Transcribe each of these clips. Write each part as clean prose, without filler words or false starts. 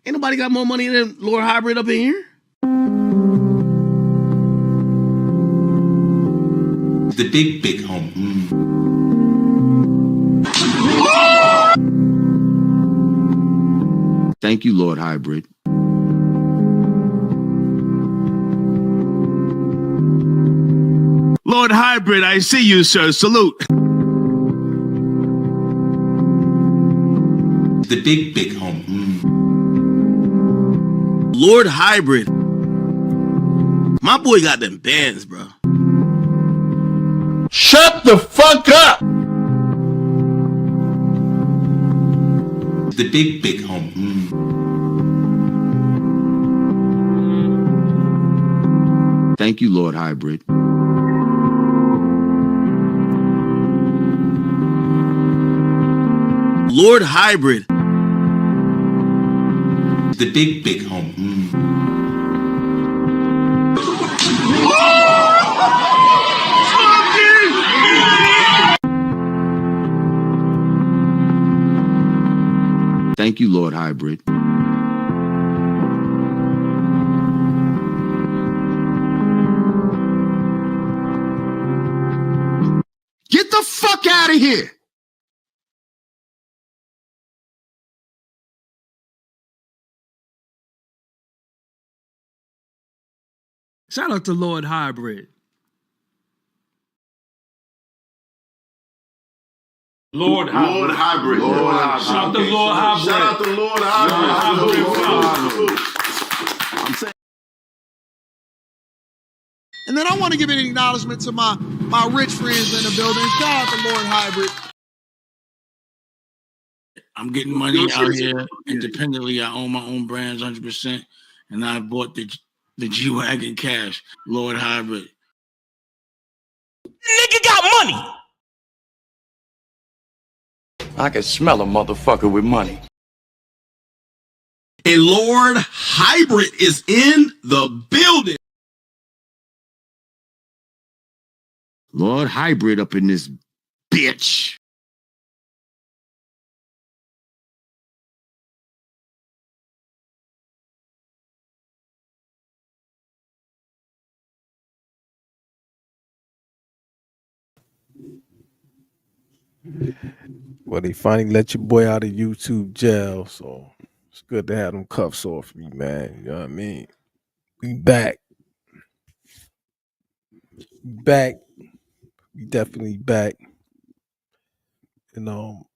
Ain't nobody got more money than Lord Hybrid up in here. The big home. Thank you, Lord Hybrid. Lord Hybrid, I see you, sir. Salute. The big home. Lord Hybrid. My boy got them bands, bro. Shut the fuck up! The big home. Thank you, Lord Hybrid. Lord Hybrid. The big home. Thank you, Lord Hybrid. Get the fuck out of here! Shout out to Lord Hybrid. Lord Hybrid. Shout out to Lord Hybrid. Shout out to Lord Hybrid. I'm saying. And then I want to give an acknowledgement to my rich friends in the building. Shout out to Lord Hybrid. I'm getting money out here independently. I own my own brands 100%. And I bought the G-Wagon cash. Lord Hybrid. Nigga got money. I can smell a motherfucker with money. And Lord Hybrid is in the building. Lord Hybrid up in this bitch. Well, they finally let your boy out of YouTube jail, so it's good to have them cuffs off me, man. You know what I mean? We back. We definitely back. You know,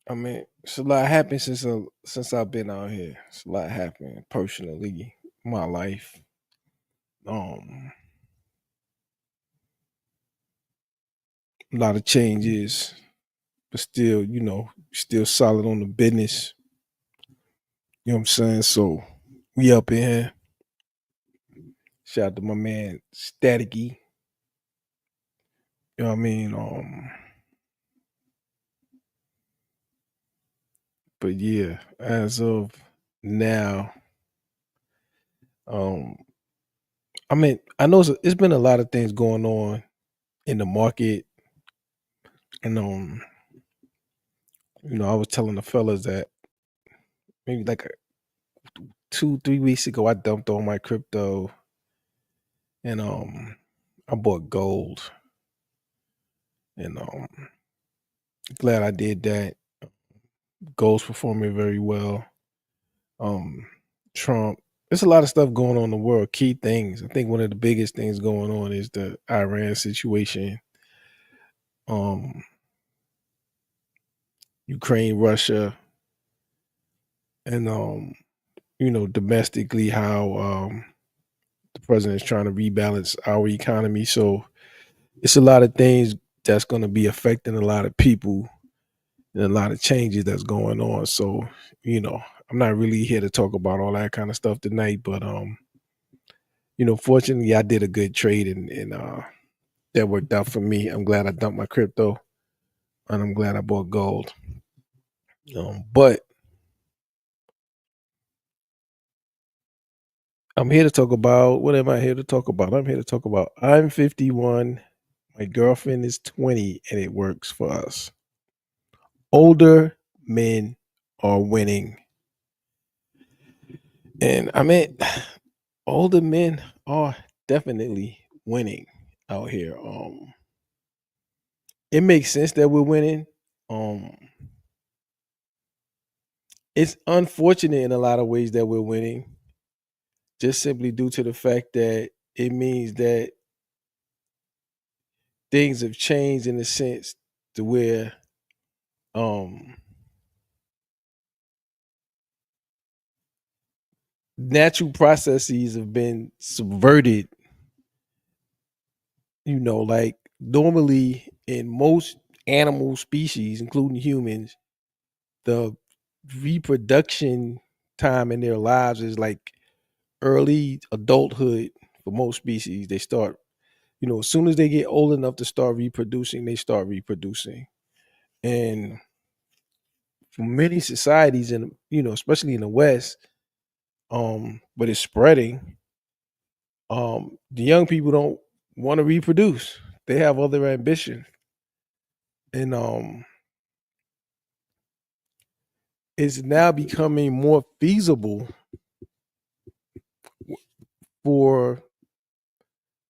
I mean, it's a lot happened since I've been out here. It's a lot happened personally, my life. A lot of changes, but still, still solid on the business. You know what I'm saying? So we up in here. Shout out to my man Staticky. You know what I mean? But yeah, as of now, I mean, I know it's been a lot of things going on in the market, and I was telling the fellas that maybe like 2-3 weeks ago, I dumped all my crypto, and I bought gold, and glad I did that. Gold's performing very well. Trump. There's a lot of stuff going on in the world. Key things. I think one of the biggest things going on is the Iran situation. Ukraine, Russia, and domestically how the president is trying to rebalance our economy. So it's a lot of things that's going to be affecting a lot of people and a lot of changes that's going on. So, I'm not really here to talk about all that kind of stuff tonight, but fortunately I did a good trade and that worked out for me. I'm glad I dumped my crypto and I'm glad I bought gold. But I'm here to talk about, what am I here to talk about? I'm here to talk about I'm 51, my girlfriend is 20, and it works for us. Older men are winning. And I mean, older men are definitely winning out here. It makes sense that we're winning. Um, it's unfortunate in a lot of ways that we're winning, just simply due to the fact that it means that things have changed in the sense to where um natural processes have been subverted. Like normally in most animal species, including humans, the reproduction time in their lives is like early adulthood for most species. They start, as soon as they get old enough to start reproducing, they start reproducing. And for many societies, and especially in the West, but it's spreading. The young people don't want to reproduce. They have other ambition, and it's now becoming more feasible for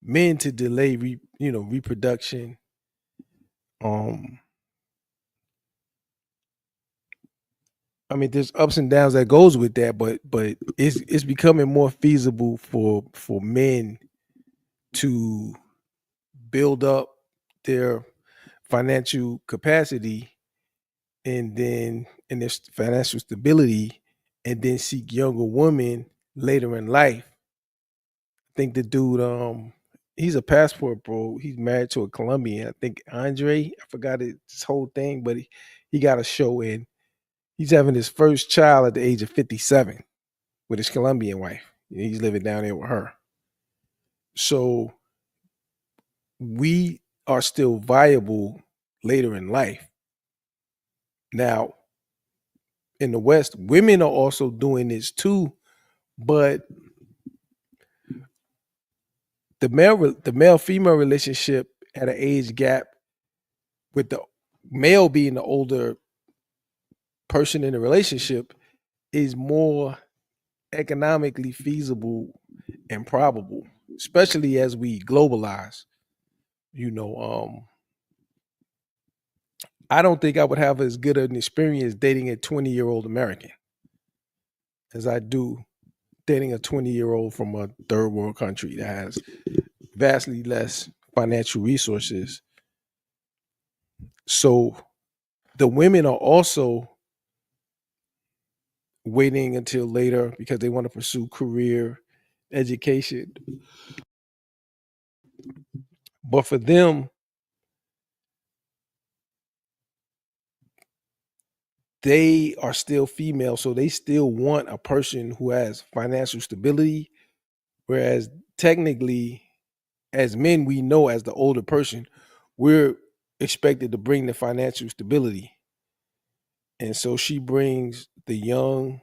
men to delay reproduction. um I mean, there's ups and downs that goes with that, but it's becoming more feasible for men to build up their financial capacity, and then in their financial stability, and then seek younger women later in life. I think the dude, he's a passport bro. He's married to a Colombian. I think Andre. I forgot his whole thing, but he got a show in. He's having his first child at the age of 57 with his Colombian wife. He's living down there with her. So we are still viable later in life. Now, in the West, women are also doing this too, but the male female relationship at an age gap, with the male being the older person in the relationship, is more economically feasible and probable, especially as we globalize. You know, I don't think I would have as good an experience dating a 20-year-old American as I do dating a 20-year-old from a third world country that has vastly less financial resources. So the women are also waiting until later because they want to pursue career, education. But for them, they are still female, so they still want a person who has financial stability. Whereas technically, as men, we know as the older person, we're expected to bring the financial stability. And so she brings the young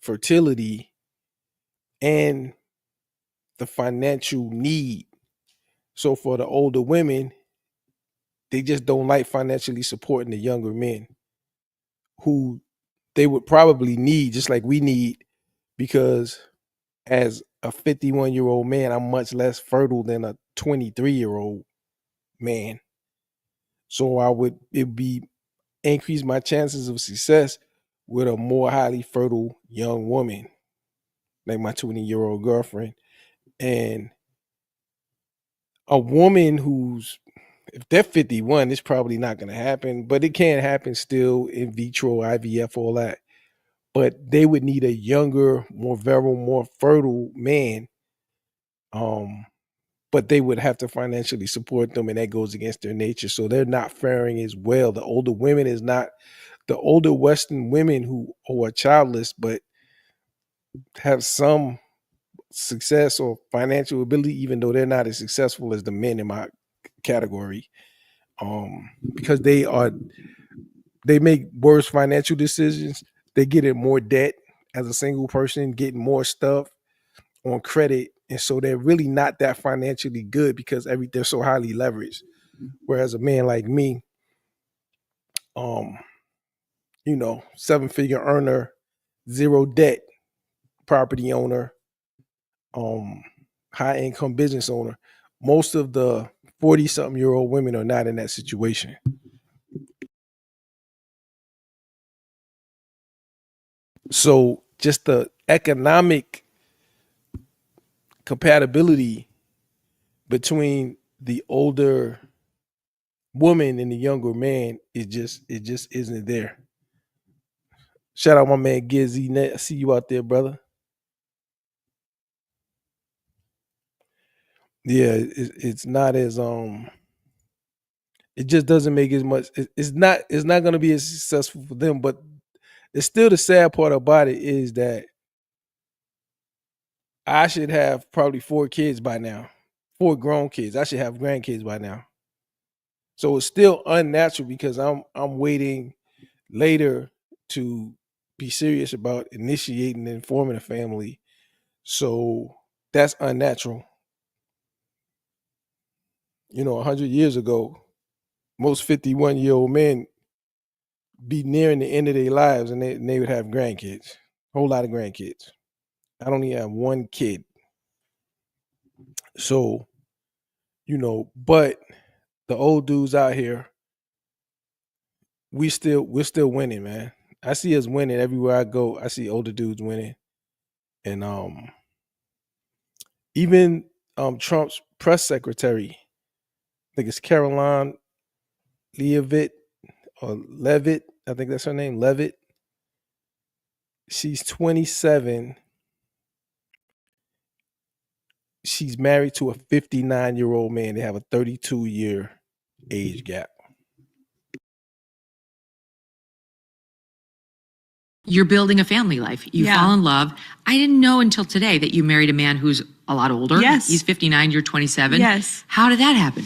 fertility and the financial need. So for the older women, they just don't like financially supporting the younger men who they would probably need, just like we need, because as a 51-year-old man, I'm much less fertile than a 23-year-old man. So it'd be increase my chances of success with a more highly fertile young woman, like my 20-year-old girlfriend. And a woman who's, if they're 51, it's probably not going to happen, but it can happen still, in vitro, IVF, all that. But they would need a younger, more virile, more fertile man. But they would have to financially support them, and that goes against their nature. So they're not faring as well. The older women is not the older Western women who are childless, but have some success or financial ability, even though they're not as successful as the men in my category. Because they make worse financial decisions. They get in more debt as a single person, getting more stuff on credit. And so they're really not that financially good because they're so highly leveraged. Whereas a man like me, 7-figure earner, zero debt, property owner, high income business owner. Most of the 40-something-year-old women are not in that situation. So just the economic compatibility between the older woman and the younger man it just isn't there. Shout out my man Gizzy. I see you out there, brother. Yeah, it's not as it just doesn't make as much. It's not going to be as successful for them. But it's still the sad part about it is that I should have probably 4 kids by now, 4 grown kids. I should have grandkids by now. So it's still unnatural because I'm waiting later to be serious about initiating and forming a family. So that's unnatural. 100 years ago, most 51-year-old men be nearing the end of their lives and they would have grandkids, a whole lot of grandkids. I don't even have 1 kid. So, but the old dudes out here, we're still winning, man. I see us winning everywhere I go. I see older dudes winning. And even Trump's press secretary, I think it's Caroline Leavitt or Levitt. I think that's her name, Levitt. She's 27. She's married to a 59-year-old man. They have a 32-year age gap. You're building a family life. You fall in love. I didn't know until today that you married a man who's a lot older. Yes. He's 59, you're 27. Yes. How did that happen?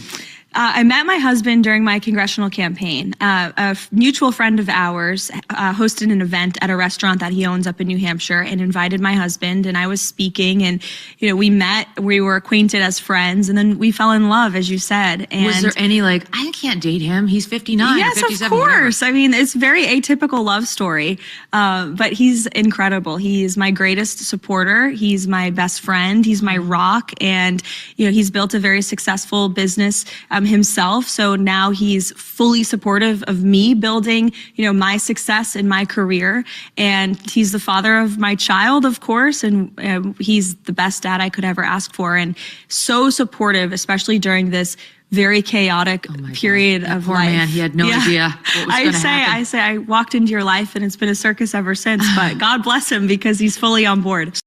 I met my husband during my congressional campaign. A mutual friend of ours hosted an event at a restaurant that he owns up in New Hampshire and invited my husband, and I was speaking, and we met, we were acquainted as friends, and then we fell in love, as you said. And was there any I can't date him, he's 59 yes, or 57, of course. whatever. I mean, it's a very atypical love story, but he's incredible. He's my greatest supporter. He's my best friend. He's my rock, and he's built a very successful business himself. So now he's fully supportive of me building, my success in my career. And he's the father of my child, of course. And he's the best dad I could ever ask for. And so supportive, especially during this very chaotic period of poor life. Man, he had no idea what was going to happen. I say, I walked into your life and it's been a circus ever since, but God bless him because he's fully on board.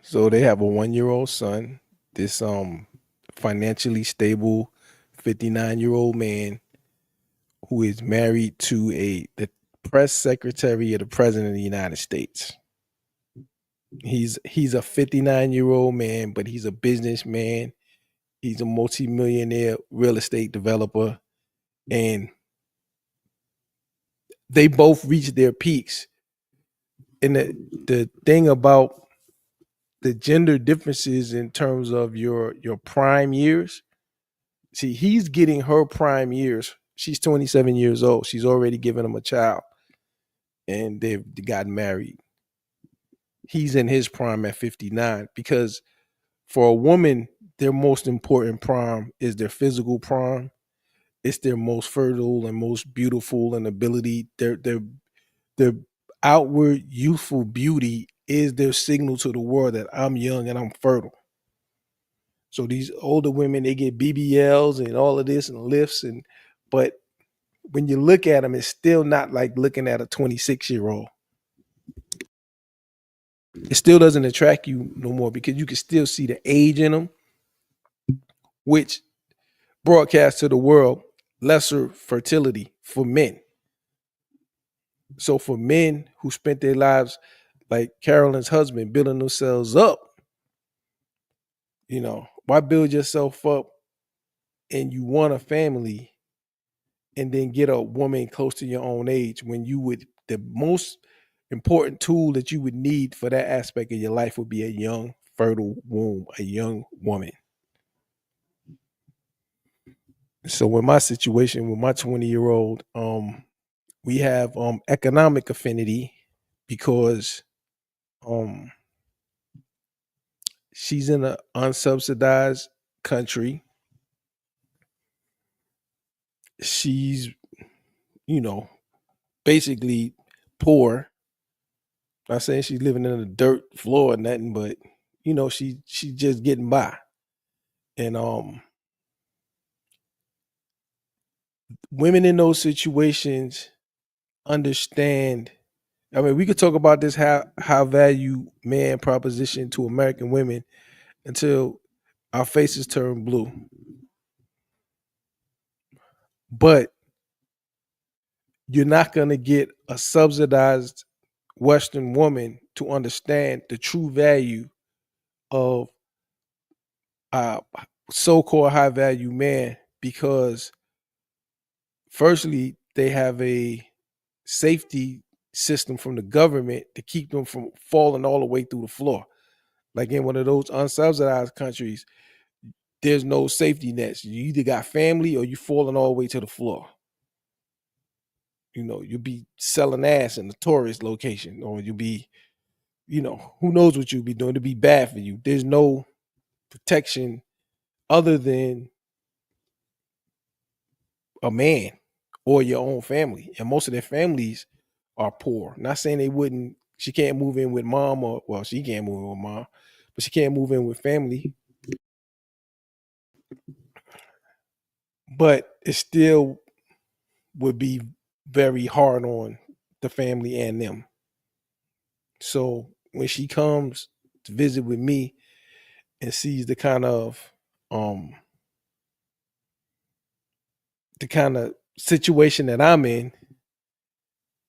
So they have a 1-year-old son, this financially stable 59-year-old man who is married to the press secretary of the president of the United States. He's a 59-year-old man, but he's a businessman. He's a multi-millionaire real estate developer, and they both reached their peaks. And the thing about the gender differences in terms of your prime years. See, he's getting her prime years. She's 27 years old. She's already given him a child, and they've gotten married. He's in his prime at 59 because for a woman, their most important prime is their physical prime. It's their most fertile and most beautiful and ability. Their outward youthful beauty is their signal to the world that I'm young and I'm fertile. So these older women, they get BBLs and all of this and lifts, but when you look at them, it's still not like looking at a 26-year-old. It still doesn't attract you no more because you can still see the age in them, which broadcasts to the world lesser fertility for men. So for men who spent their lives like Carolyn's husband, building themselves up, why build yourself up and you want a family and then get a woman close to your own age when the most important tool that you would need for that aspect of your life would be a young, fertile womb, a young woman. So in my situation with my 20-year-old, we have economic affinity because she's in an unsubsidized country. She's, basically poor. Not saying she's living in a dirt floor or nothing, but she's just getting by. And women in those situations understand. I mean, we could talk about this high value man proposition to American women until our faces turn blue. But you're not going to get a subsidized Western woman to understand the true value of a so-called high value man, because firstly, they have a safety system from the government to keep them from falling all the way through the floor. Like in one of those unsubsidized countries, there's no safety nets. You either got family or you falling all the way to the floor. You'll be selling ass in a tourist location, or you'll be, who knows what you'll be doing to be bad for you. There's no protection other than a man or your own family. And most of their families are poor. Not saying they wouldn't, she can't move in with mom, or, well, she can't move in with mom, but she can't move in with family. But it still would be very hard on the family and them. So when she comes to visit with me and sees the kind of situation that I'm in,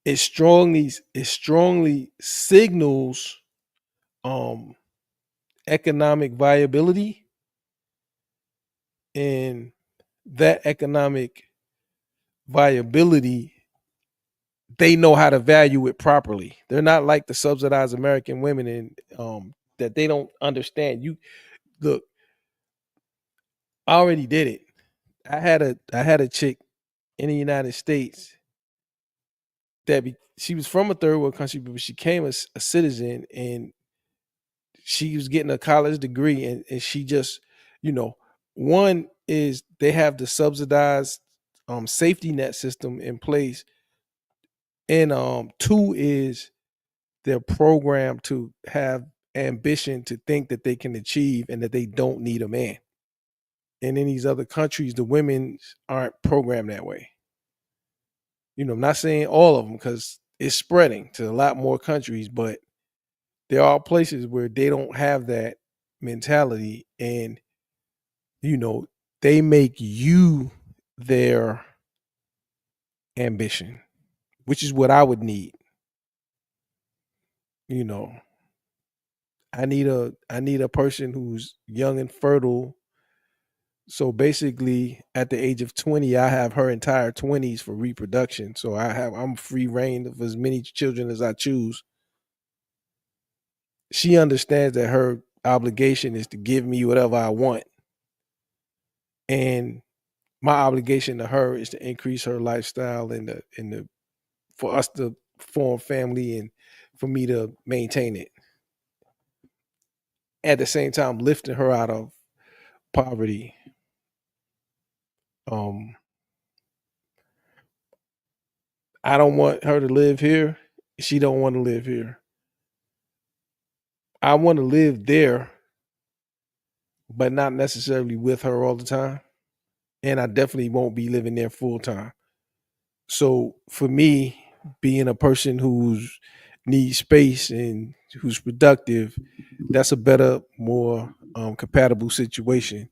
it strongly signals economic viability, and that economic viability, they know how to value it properly. They're not like the subsidized American women, and that they don't understand. You look, I already did it. I had a chick in the United States that she was from a third world country, but she became a citizen, and she was getting a college degree, and she just, one is they have the subsidized safety net system in place, and two is they're programmed to have ambition, to think that they can achieve and that they don't need a man. And in these other countries, the women aren't programmed that way. I'm not saying all of them, because it's spreading to a lot more countries, but there are places where they don't have that mentality, and they make you their ambition, which is what I would need. I need a person who's young and fertile. So basically, at the age of 20, I have her entire 20s for reproduction. So I'm free reign of as many children as I choose. She understands that her obligation is to give me whatever I want, and my obligation to her is to increase her lifestyle, and the for us to form family, and for me to maintain it. At the same time, lifting her out of poverty. I don't want her to live here. She don't want to live here. I want to live there, but not necessarily with her all the time. And I definitely won't be living there full time. So for me, being a person who's needs space and who's productive, that's a better, more compatible situation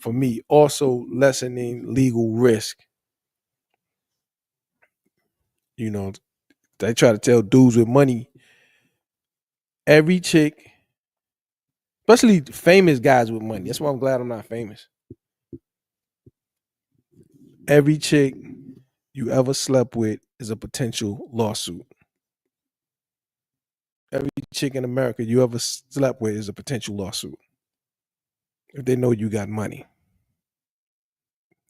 for me. Also lessening legal risk. I try to tell dudes with money, every chick, especially famous guys with money. That's why I'm glad I'm not famous. Every chick you ever slept with is a potential lawsuit. Every chick in America you ever slept with is a potential lawsuit if they know you got money.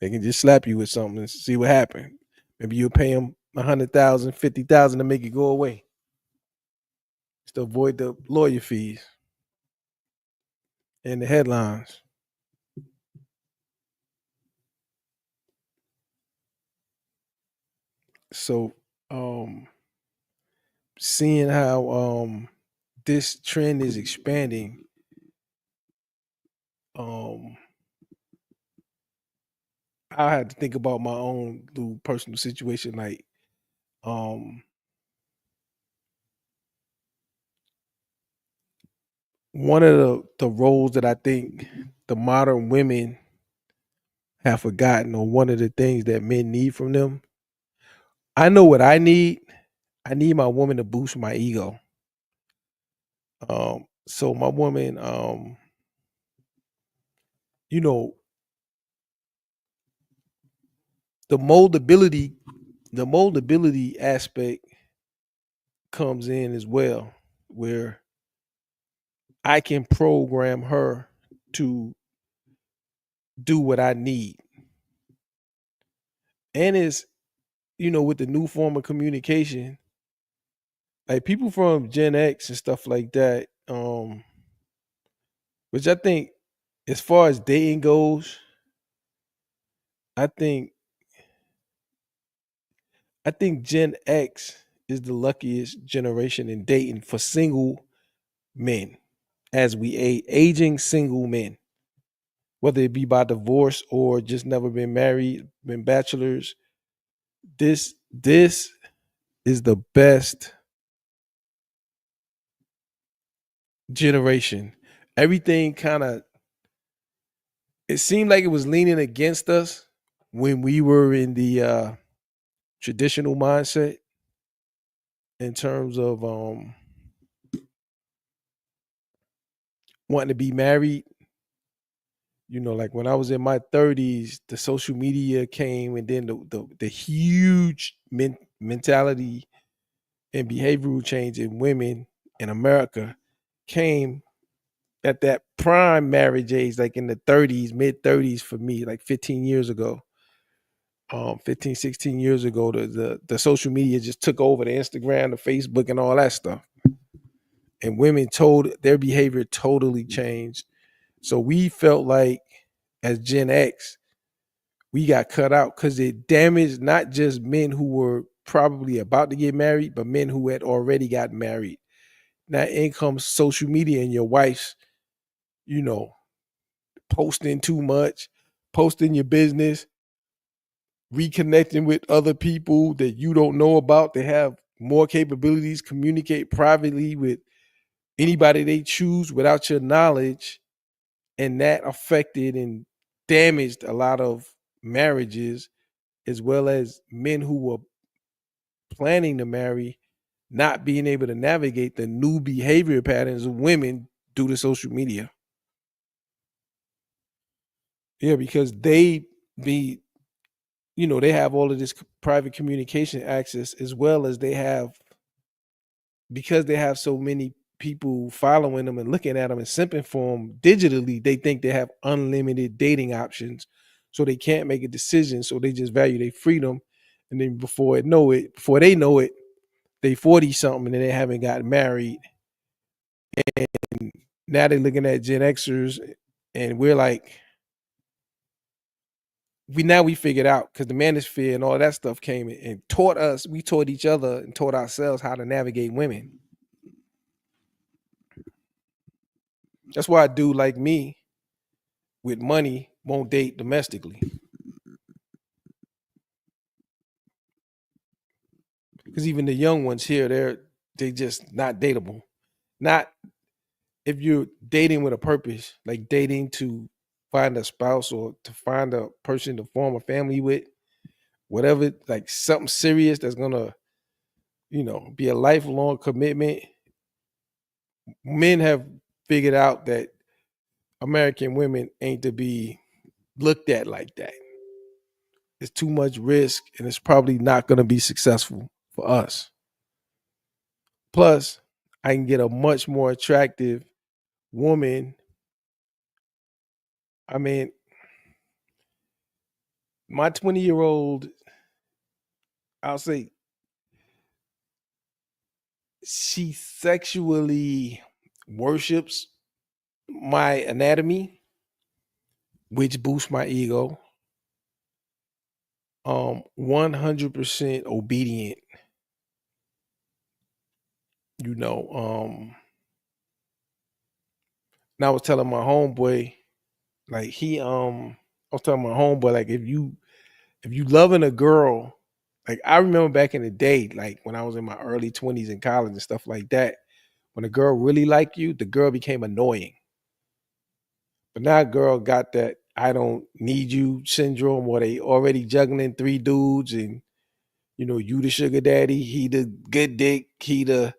They can just slap you with something and see what happened. Maybe you'll pay them 100,000, 50,000 to make it go away. Just to avoid the lawyer fees and the headlines. So seeing how this trend is expanding, I had to think about my own little personal situation. Like, one of the roles that I think the modern women have forgotten, or one of the things that men need from them. I know what I need. I need my woman to boost my ego. So my woman, you know, the moldability aspect comes in as well, where I can program her to do what I need. And it's, with the new form of communication, like people from Gen X and stuff like that, which I think, as far as dating goes, I think Gen X is the luckiest generation in dating for single men, as we aging single men, whether it be by divorce or just never been married, been bachelors. This is the best generation. Everything kind of, it seemed like it was leaning against us when we were in the traditional mindset in terms of wanting to be married. Like when I was in my 30s, the social media came, and then the huge mentality and behavioral change in women in America came at that prime marriage age, like in the 30s, mid 30s for me, like 15 years ago. 15, 16 years ago, the social media just took over, the Instagram, the Facebook, and all that stuff. And women their behavior totally changed. So we felt like, as Gen X, we got cut out because it damaged not just men who were probably about to get married, but men who had already got married. Now in comes social media and your wife's, posting too much, posting your business, reconnecting with other people that you don't know about. They have more capabilities, communicate privately with anybody they choose without your knowledge. And that affected and damaged a lot of marriages, as well as men who were planning to marry not being able to navigate the new behavior patterns of women due to social media. Yeah, because they have all of this private communication access, as well as because they have so many people following them and looking at them and simping for them digitally. They think they have unlimited dating options, so they can't make a decision. So they just value their freedom, and then before they know it, they 40 something and they haven't gotten married, and now they're looking at Gen Xers, and we're like, we figured out, because the manosphere and all that stuff came and taught us. We taught each other and taught ourselves how to navigate women. That's why a dude like me with money won't date domestically, because even the young ones here, they just not dateable. Not if you're dating with a purpose, like dating to find a spouse or to find a person to form a family with, whatever, like something serious that's gonna, be a lifelong commitment. Men have figured out that American women ain't to be looked at like that. It's too much risk, and it's probably not going to be successful for us. Plus, I can get a much more attractive woman. I mean, My 20-year-old, I'll say, she sexually worships my anatomy, which boosts my ego. 100% obedient. And I was telling my homeboy, like I was telling my homeboy, like if you loving a girl, like I remember back in the day, like when I was in my early 20s in college and stuff like that, when a girl really liked you, the girl became annoying. But now a girl got that I don't need you syndrome, where they already juggling 3 dudes, and you the sugar daddy, he the good dick, he the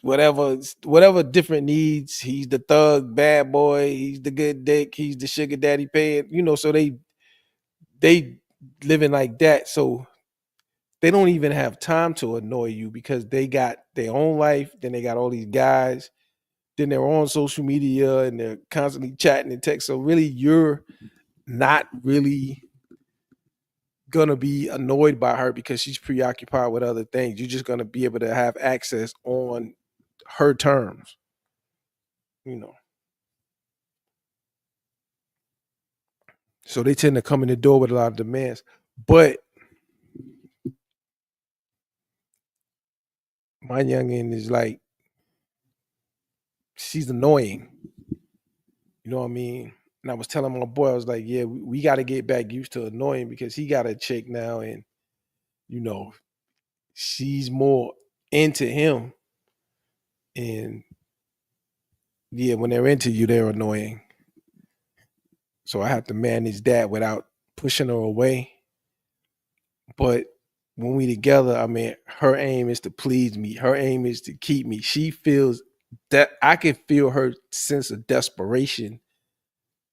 whatever different needs. He's the thug bad boy, he's the good dick, he's the sugar daddy paying, so they living like that. So they don't even have time to annoy you because they got their own life. Then they got all these guys. Then they're on social media and they're constantly chatting and text. So really, you're not really gonna be annoyed by her because she's preoccupied with other things. You're just gonna be able to have access on her terms. So they tend to come in the door with a lot of demands. But my youngin is like, she's annoying. You know what I mean? And I was telling my boy, I was like, yeah, we got to get back used to annoying because he got a chick now, and she's more into him. And yeah, when they're into you, they're annoying. So I have to manage that without pushing her away. But when we together, I mean, her aim is to please me. Her aim is to keep me. She feels that I can feel her sense of desperation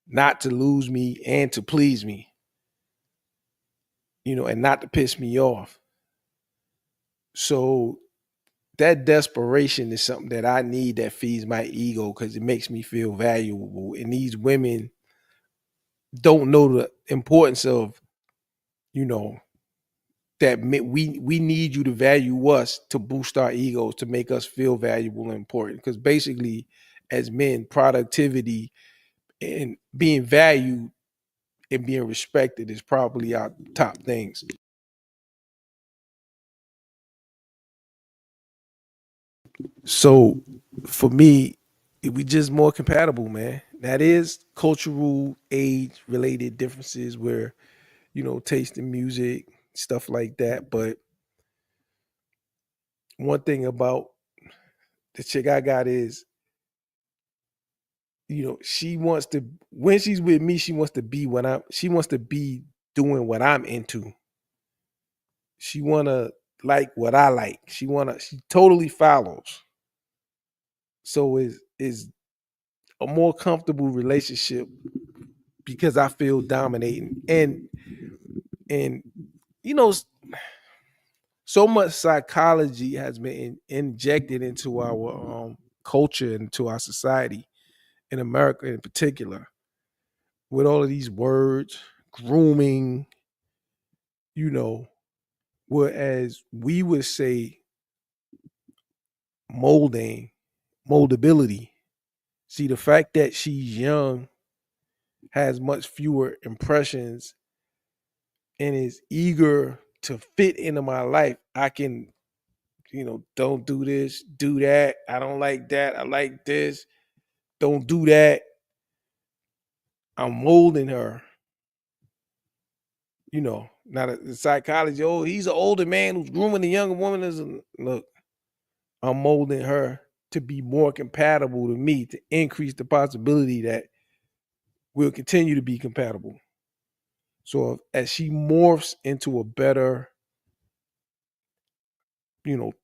not to lose me and to please me, and not to piss me off. So that desperation is something that I need, that feeds my ego because it makes me feel valuable. And these women don't know the importance of, that we need you to value us to boost our egos, to make us feel valuable and important. Because basically, as men, productivity and being valued and being respected is probably our top things. So for me, we just more compatible, man. That is cultural, age related differences where, taste in music, stuff like that. But one thing about the chick I got is, she wants to, when she's with me, she wants to be she wants to be doing what I'm into. She wanna like what I like. She totally follows. So is a more comfortable relationship because I feel dominating. And you know so much psychology has been injected into our culture, into our society, in America in particular, with all of these words, grooming, you know, whereas we would say moldability. See, the fact that she's young, has much fewer impressions, and is eager to fit into my life. I can, don't do this, do that. I don't like that. I like this. Don't do that. I'm molding her. Not the psychology. Oh, he's an older man who's grooming a younger woman. Look, I'm molding her to be more compatible to me, to increase the possibility that we'll continue to be compatible. So as she morphs into a better,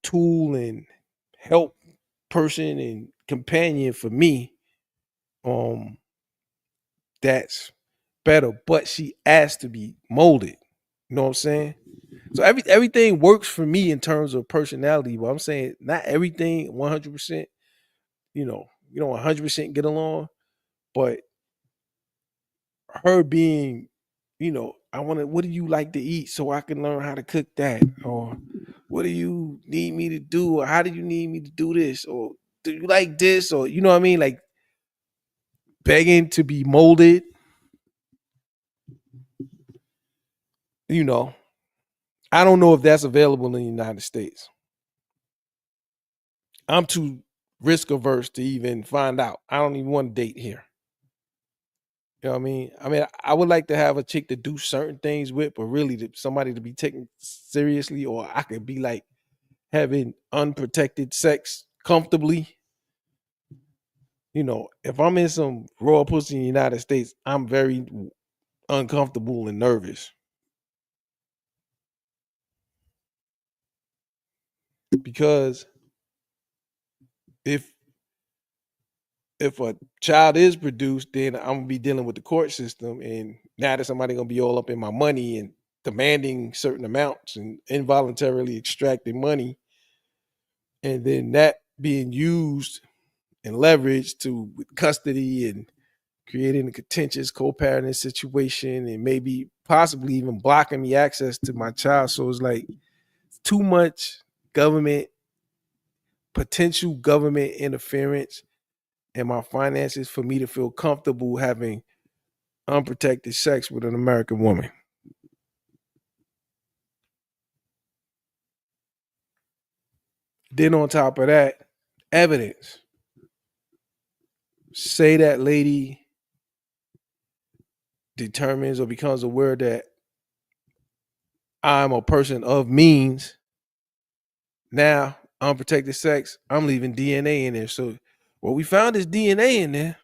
tool and help person and companion for me, that's better. But she asked to be molded. You know what I'm saying? So everything works for me in terms of personality, but I'm saying not everything 100%. You don't 100% get along, but her being what do you like to eat so I can learn how to cook that? Or what do you need me to do? Or how do you need me to do this? Or do you like this? Or, you know what I mean? Like begging to be molded. I don't know if that's available in the United States. I'm too risk averse to even find out. I don't even want to date here. You know what I mean? I would like to have a chick to do certain things with, but really somebody to be taken seriously, or I could be like having unprotected sex comfortably. If I'm in some raw pussy in the United States, I'm very uncomfortable and nervous. Because if a child is produced, then I'm gonna be dealing with the court system, and now that somebody gonna be all up in my money and demanding certain amounts and involuntarily extracting money, and then that being used and leveraged to custody and creating a contentious co-parenting situation, and maybe possibly even blocking me access to my child. So it's like too much potential government interference in my finances for me to feel comfortable having unprotected sex with an American woman. Then on top of that, evidence. Say that lady determines or becomes aware that I'm a person of means. Now, unprotected sex, I'm leaving DNA in there. So what we found is DNA in there.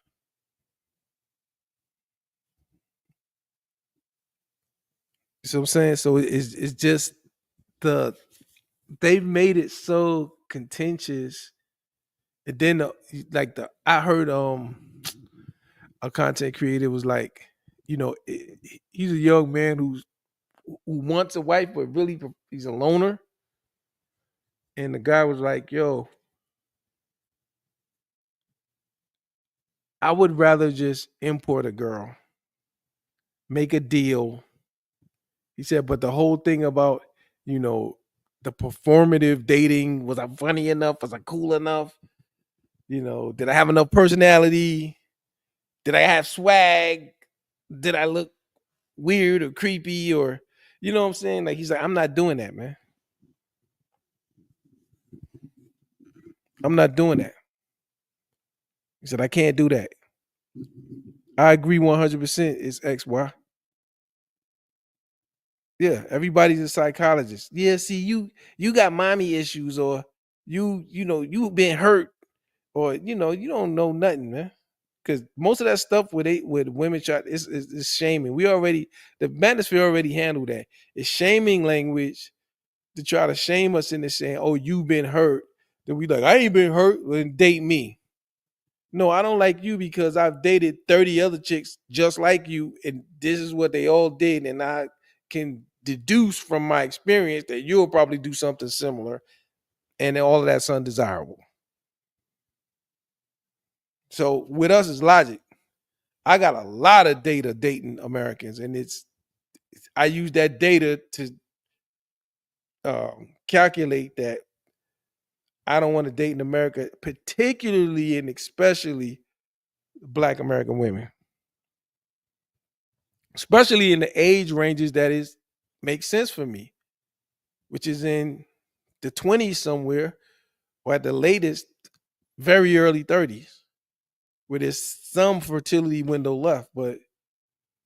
You see what I'm saying? So it's just they've made it so contentious. And then I heard a content creator was like, he's a young man who wants a wife, but really he's a loner. And the guy was like, yo, I would rather just import a girl, make a deal. He said, but the whole thing about, the performative dating, was I funny enough? Was I cool enough? Did I have enough personality? Did I have swag? Did I look weird or creepy? Or, you know what I'm saying? Like, he's like, I'm not doing that, man. I'm not doing that. He said, I can't do that. I agree 100%. It's XY. Yeah, everybody's a psychologist. Yeah, see, you got mommy issues, or you've been hurt, or you don't know nothing, man. Because most of that stuff with women is shaming. The manosphere already handled that. It's shaming language to try to shame us into saying, "Oh, you've been hurt." Then we like, I ain't been hurt. Then date me. No, I don't like you because I've dated 30 other chicks just like you, and this is what they all did, and I can deduce from my experience that you'll probably do something similar, and all of that's undesirable. So with us, it's logic. I got a lot of data dating Americans, and I use that data to calculate that I don't want to date in America, particularly and especially Black American women, especially in the age ranges that makes sense for me, which is in the 20s somewhere, or at the latest, very early 30s, where there's some fertility window left. But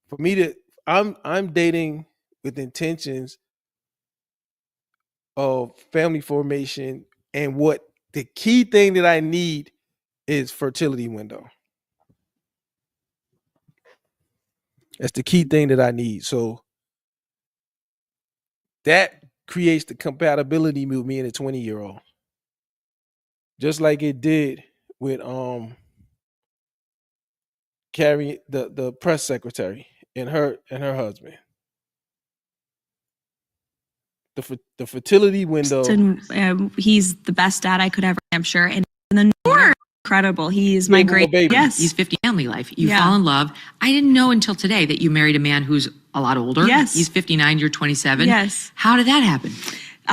for me I'm dating with intentions of family formation, and what the key thing that I need is fertility window. That's the key thing that I need. So that creates the compatibility with me and a 20-year-old. Just like it did with Carrie, the press secretary, and her husband. The fertility window. He's the best dad I could ever, I'm sure. And the North. Incredible. He's my great baby. Yes. He's 50 family life. You Yeah. fall in love. I didn't know until today that you married a man who's a lot older. Yes. He's 59, you're 27. Yes. How did that happen?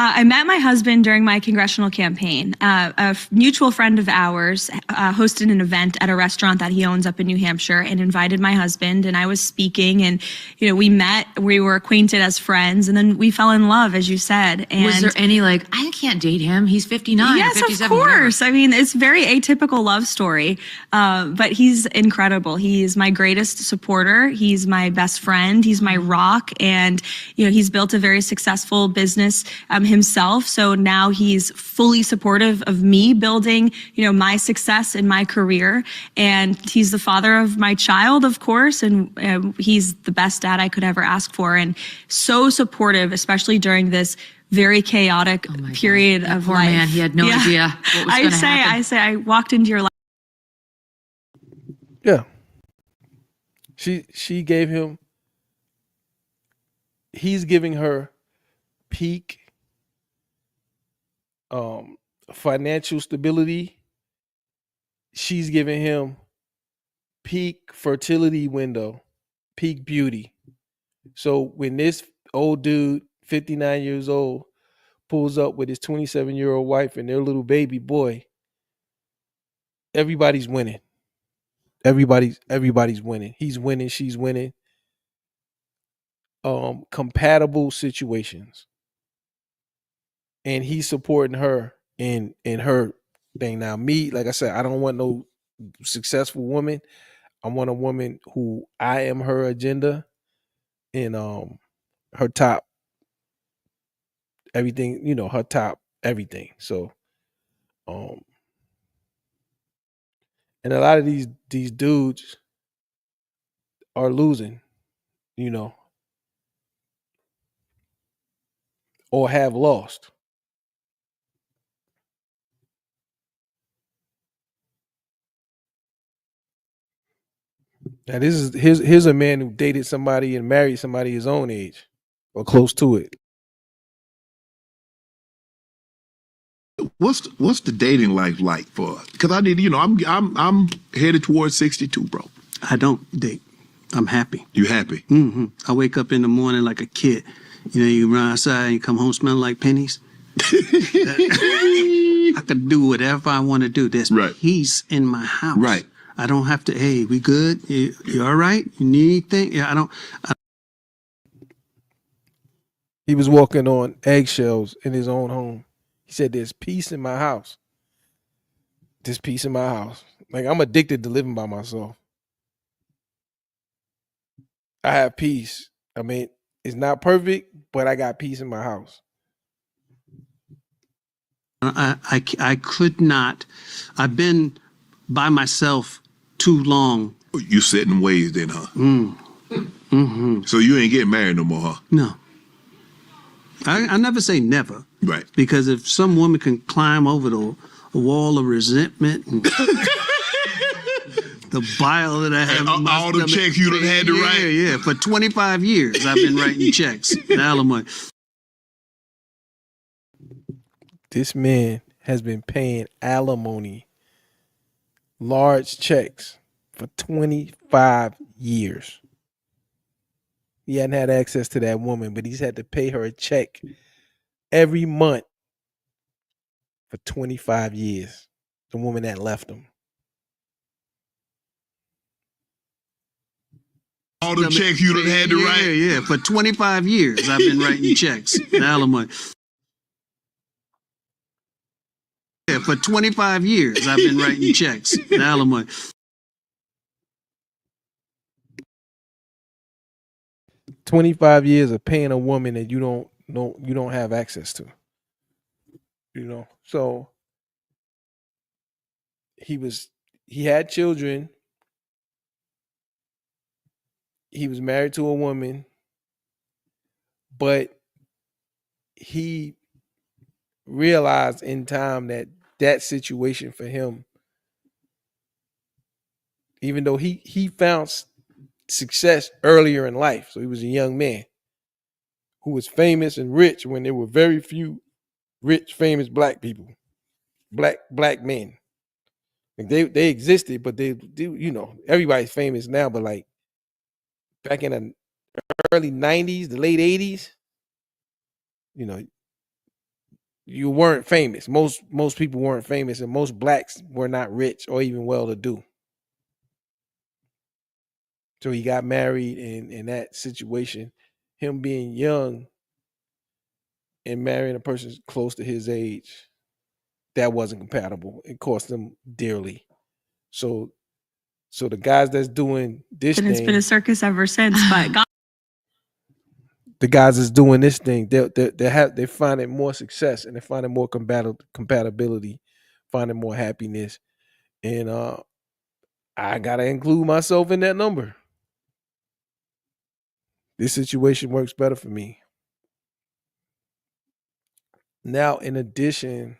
I met my husband during my congressional campaign. A mutual friend of ours hosted an event at a restaurant that he owns up in New Hampshire and invited my husband, and I was speaking, and we met, we were acquainted as friends, and then we fell in love, as you said. And was there any I can't date him, he's 59, yes, 57, of course. whatever. I mean, it's very atypical love story, but he's incredible. He's my greatest supporter. He's my best friend. He's my rock, and he's built a very successful business himself. So now he's fully supportive of me building, my success in my career. And he's the father of my child, of course, and he's the best dad I could ever ask for. And so supportive, especially during this very chaotic period of Poor life. man, he had no idea what was going to happen. I walked into your life. Yeah. She gave him, he's giving her peak financial stability. She's giving him peak fertility window, peak beauty. So when this old dude, 59 years old, pulls up with his 27-year-old wife and their little baby boy, everybody's winning. Everybody's winning. He's winning, she's winning. Compatible situations. And he's supporting her in her thing. Now, me, like I said, I don't want no successful woman. I want a woman who I am her agenda and her top everything, her top everything. So and a lot of these dudes are losing, or have lost. Now, this is here's a man who dated somebody and married somebody his own age or close to it. What's the dating life like for? Because I need, I'm headed towards 62, bro. I don't date. I'm happy. You happy? Mm-hmm. I wake up in the morning like a kid. You run outside and you come home smelling like pennies. I could do whatever I want to do. There's peace in my house. Right. I don't have to, hey, we good? You all right? You need anything? Yeah, I don't. He was walking on eggshells in his own home. He said, there's peace in my house. There's peace in my house. Like, I'm addicted to living by myself. I have peace. I mean, it's not perfect, but I got peace in my house. I could not. I've been by myself too long. You set in ways then, huh? Mm-hmm. So you ain't getting married no more, huh? No. I never say never. Right. Because if some woman can climb over the wall of resentment and the bile that I have in my all the stomach, checks you done had to write. Yeah. For 25 years, I've been writing checks, the alimony. This man has been paying alimony, large checks, for 25 years. He hadn't had access to that woman, but he's had to pay her a check every month for 25 years. The woman that left him. All the checks you done had to write. Yeah. For 25 years, I've been writing checks, the alimony. Yeah, for 25 years, I've been writing checks, the alimony. $25 years of paying a woman that you don't have access to. So he had children. He was married to a woman, but he realized in time that situation for him, even though he found success earlier in life. So he was a young man who was famous and rich when there were very few rich, famous black people, black men. Like they existed, but they do, you know, everybody's famous now, but like back in the early 90s, the late 80s, you know, you weren't famous. Most people weren't famous, and most blacks were not rich or even well to do. So he got married, and in that situation, him being young and marrying a person close to his age, that wasn't compatible. It cost them dearly. So the guys that's doing this And it's been a thing, circus ever since. But God, the guys that's doing this thing, they finding more success, and they're finding more compatibility, finding more happiness, and I gotta include myself in that number. This situation works better for me. Now, in addition,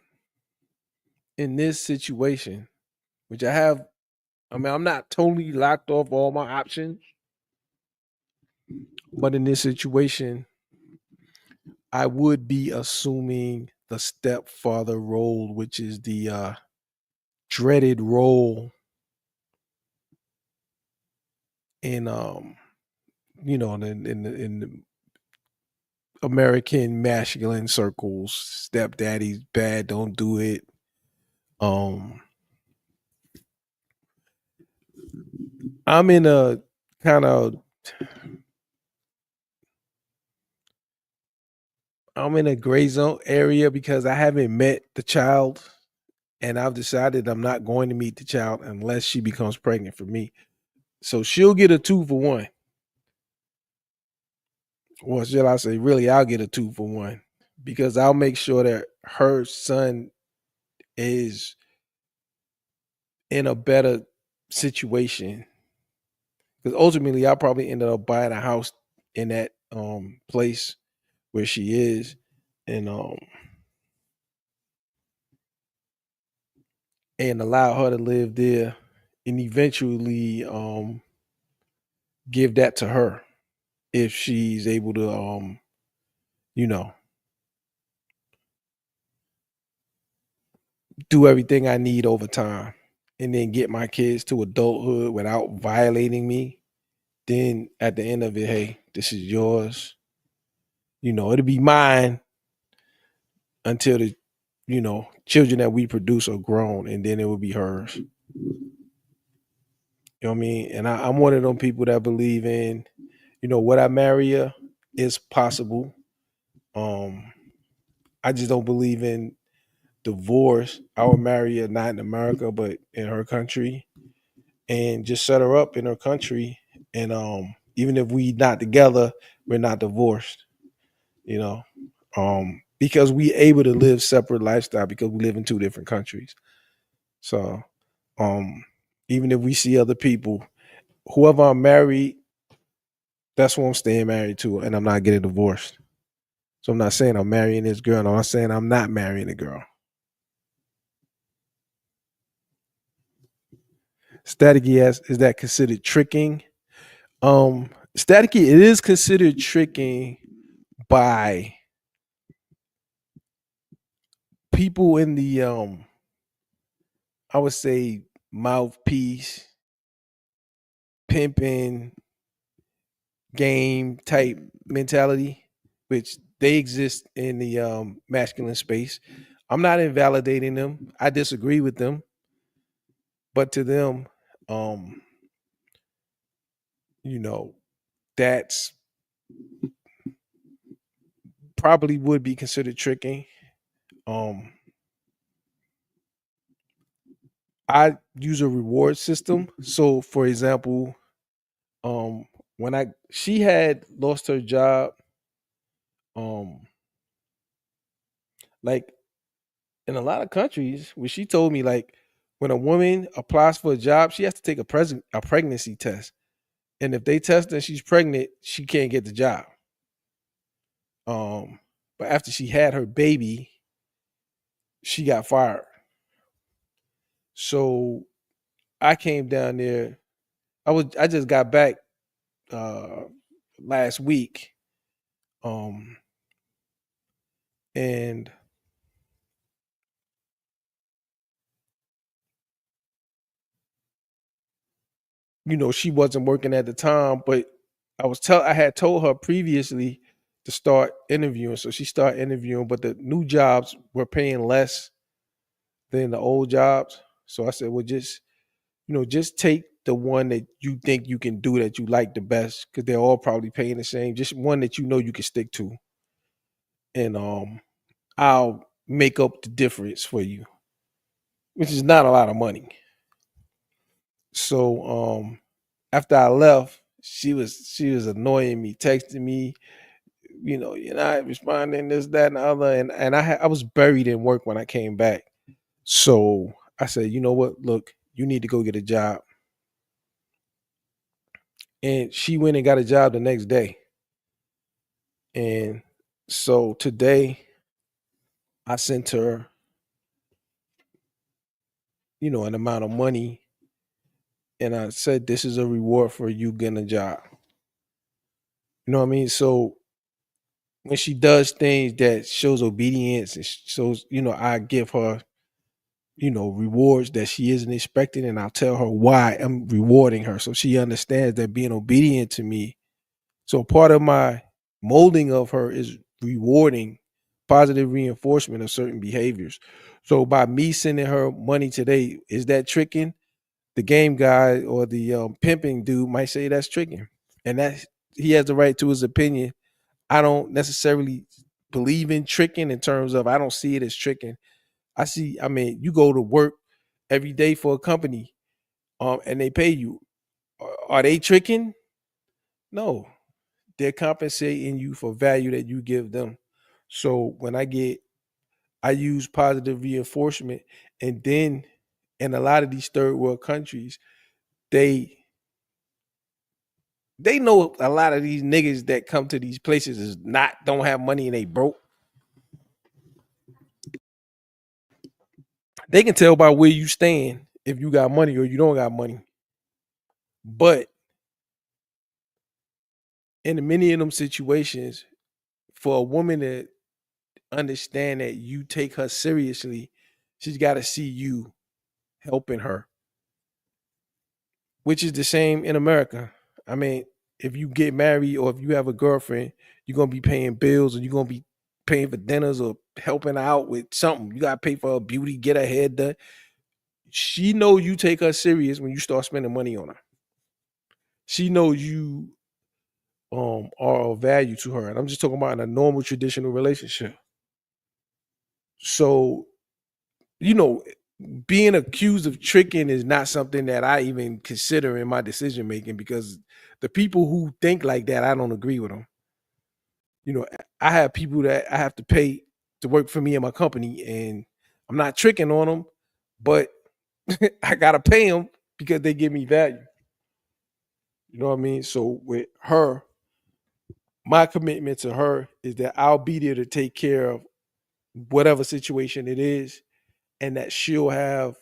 in this situation, which I mean, I'm not totally locked off all my options, but in this situation, I would be assuming the stepfather role, which is the dreaded role in you know, in the American masculine circles. Stepdaddy's bad, don't do it. Um I'm in a kind of I'm in a gray zone area because I haven't met the child, and I've decided I'm not going to meet the child unless she becomes pregnant for me. So she'll get a 2 for 1. Or shall I say, really, I'll get a 2 for 1 because I'll make sure that her son is in a better situation. Because ultimately, I'll probably end up buying a house in that place where she is, and and allow her to live there, and eventually give that to her if she's able to you know, do everything I need over time, and then get my kids to adulthood without violating me. Then at the end of it, hey, this is yours. You know, it'll be mine until the, you know, children that we produce are grown, and then it will be hers. You know what I mean? And I'm one of them people that believe in, you know, what I marry her is possible. Um, I just don't believe in divorce. I would marry her not in America, but in her country, and just set her up in her country. And even if we not together, we're not divorced. You know, because we able to live separate lifestyle because we live in 2 different countries. So even if we see other people, whoever I'm married, that's who I'm staying married to, and I'm not getting divorced. So I'm not saying I'm marrying this girl. No, I'm saying I'm not marrying a girl. Staticky asks, is that considered tricking? Staticky, it is considered tricking by people in the I would say mouthpiece, pimping, game type mentality, which they exist in the masculine space. I'm not invalidating them. I disagree with them, but to them, um, you know, that's probably would be considered tricking. Um, I use a reward system. So, for example, um, when she had lost her job, um, like in a lot of countries, where she told me like when a woman applies for a job, she has to take a pregnancy test, and if they test and she's pregnant, she can't get the job. Um, but after she had her baby, she got fired. So I came down there. I just got back uh last week. Um and she wasn't working at the time, but I had told her previously to start interviewing. So she started interviewing, but the new jobs were paying less than the old jobs. So I said, well, just take the one that you think you can do that you like the best, because they're all probably paying the same. Just one that you can stick to. And I'll make up the difference for you, which is not a lot of money. So after I left, she was annoying me, texting me, you're not responding, this, that, and the other. And I was buried in work when I came back. So I said, you know what? Look, you need to go get a job. And she went and got a job the next day. And so today I sent her, an amount of money. And I said, this is a reward for you getting a job. You know what I mean? So when she does things that shows obedience and shows, I give her, rewards that she isn't expecting, and I'll tell her why I'm rewarding her. So she understands that being obedient to me. So part of my molding of her is rewarding positive reinforcement of certain behaviors. So by me sending her money today, is that tricking? The game guy or the pimping dude might say that's tricking, and that he has the right to his opinion. I don't necessarily believe in tricking in terms of, I don't see it as tricking. You go to work every day for a company, and they pay you. Are they tricking? No, they're compensating you for value that you give them. So when I use positive reinforcement, and then in a lot of these third world countries, they know a lot of these niggas that come to these places don't have money and they broke. They can tell by where you stand if you got money or you don't got money. But in many of them situations, for a woman to understand that you take her seriously, she's got to see you helping her, which is the same in America. I mean, if you get married or if you have a girlfriend, you're going to be paying bills, or you're going to be paying for dinners or helping her out with something. You got to pay for her beauty, get her hair done. She knows you take her serious when you start spending money on her. She knows you are of value to her. And I'm just talking about in a normal traditional relationship. So, being accused of tricking is not something that I even consider in my decision making, because the people who think like that, I don't agree with them. I have people that I have to pay to work for me in my company, and I'm not tricking on them, but I gotta pay them because they give me value. You know what I mean? So with her, my commitment to her is that I'll be there to take care of whatever situation it is, and that she'll have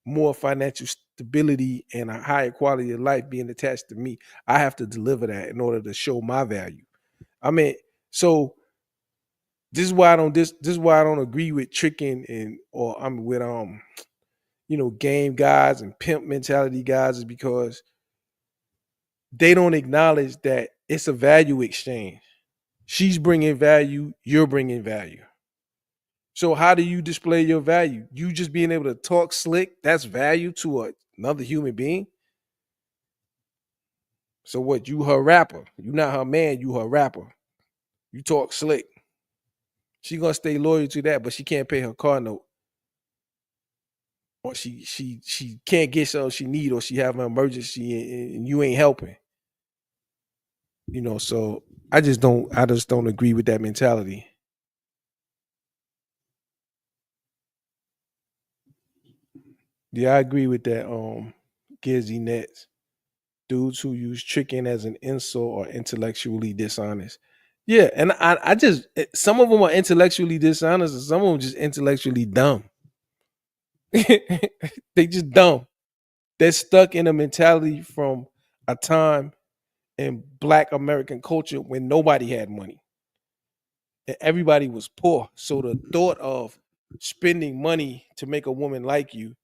more financial stability and a higher quality of life being attached to me. I have to deliver that in order to show my value. I mean, so this is why I don't agree with tricking or I'm with game guys and pimp mentality guys, is because they don't acknowledge that it's a value exchange. She's bringing value, you're bringing value. So how do you display your value? You just being able to talk slick, that's value to another human being. So what, you her rapper. You not her man, you her rapper. You talk slick. She gonna stay loyal to that, but she can't pay her car note. Or she can't get something she need, or she have an emergency and you ain't helping. So I just don't agree with that mentality. Yeah, I agree with that. Gizzy Nets. Dudes who use tricking as an insult or intellectually dishonest. Yeah, and I just some of them are intellectually dishonest, and some of them just intellectually dumb. They just dumb. They're stuck in a mentality from a time in Black American culture when nobody had money and everybody was poor. So the thought of spending money to make a woman like you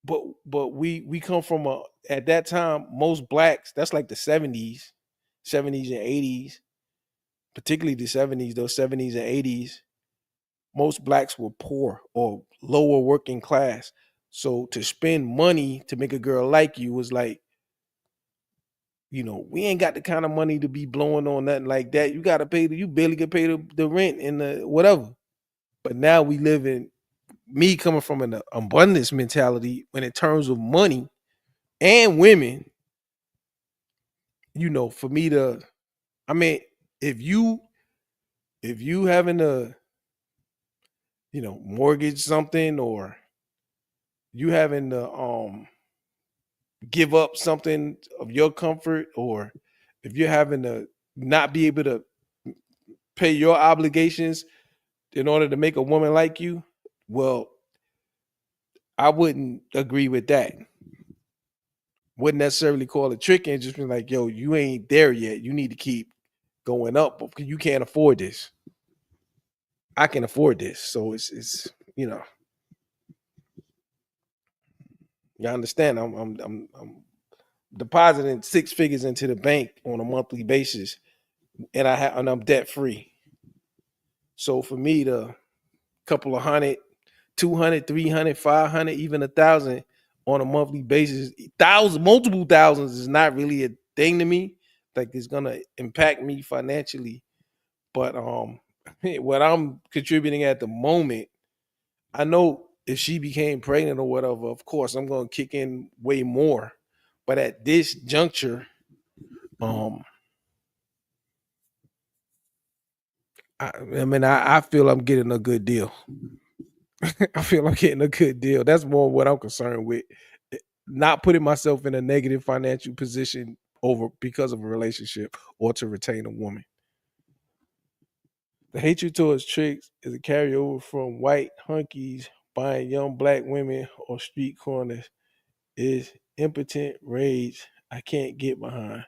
but we come from a at that time, most blacks, that's like the 70s, 70s and 80s, particularly the 70s, those 70s and 80s, most blacks were poor or lower working class. So to spend money to make a girl like you was like, we ain't got the kind of money to be blowing on nothing like that. You gotta pay you barely can pay the rent and the whatever. But now we live in me coming from an abundance mentality when in terms of money and women, for me to, I mean, if you having to, mortgage something, or you having to give up something of your comfort, or if you're having to not be able to pay your obligations in order to make a woman like you, well, I wouldn't agree with that. Wouldn't necessarily call it tricking, just be like, yo, you ain't there yet. You need to keep going up because you can't afford this. I can afford this. So it's you understand. I'm depositing 6 figures into the bank on a monthly basis, and I'm debt free. So for me, the couple of hundred, 200, 300, 500, even 1,000 on a monthly basis, multiple thousands is not really a thing to me. Like, it's gonna impact me financially. But what I'm contributing at the moment, I know if she became pregnant or whatever, of course I'm gonna kick in way more. But at this juncture, I feel I'm getting a good deal. I feel I'm getting a good deal. That's more what I'm concerned with. Not putting myself in a negative financial position over because of a relationship or to retain a woman. The hatred towards tricks is a carryover from white hunkies buying young black women on street corners. Is impotent rage I can't get behind.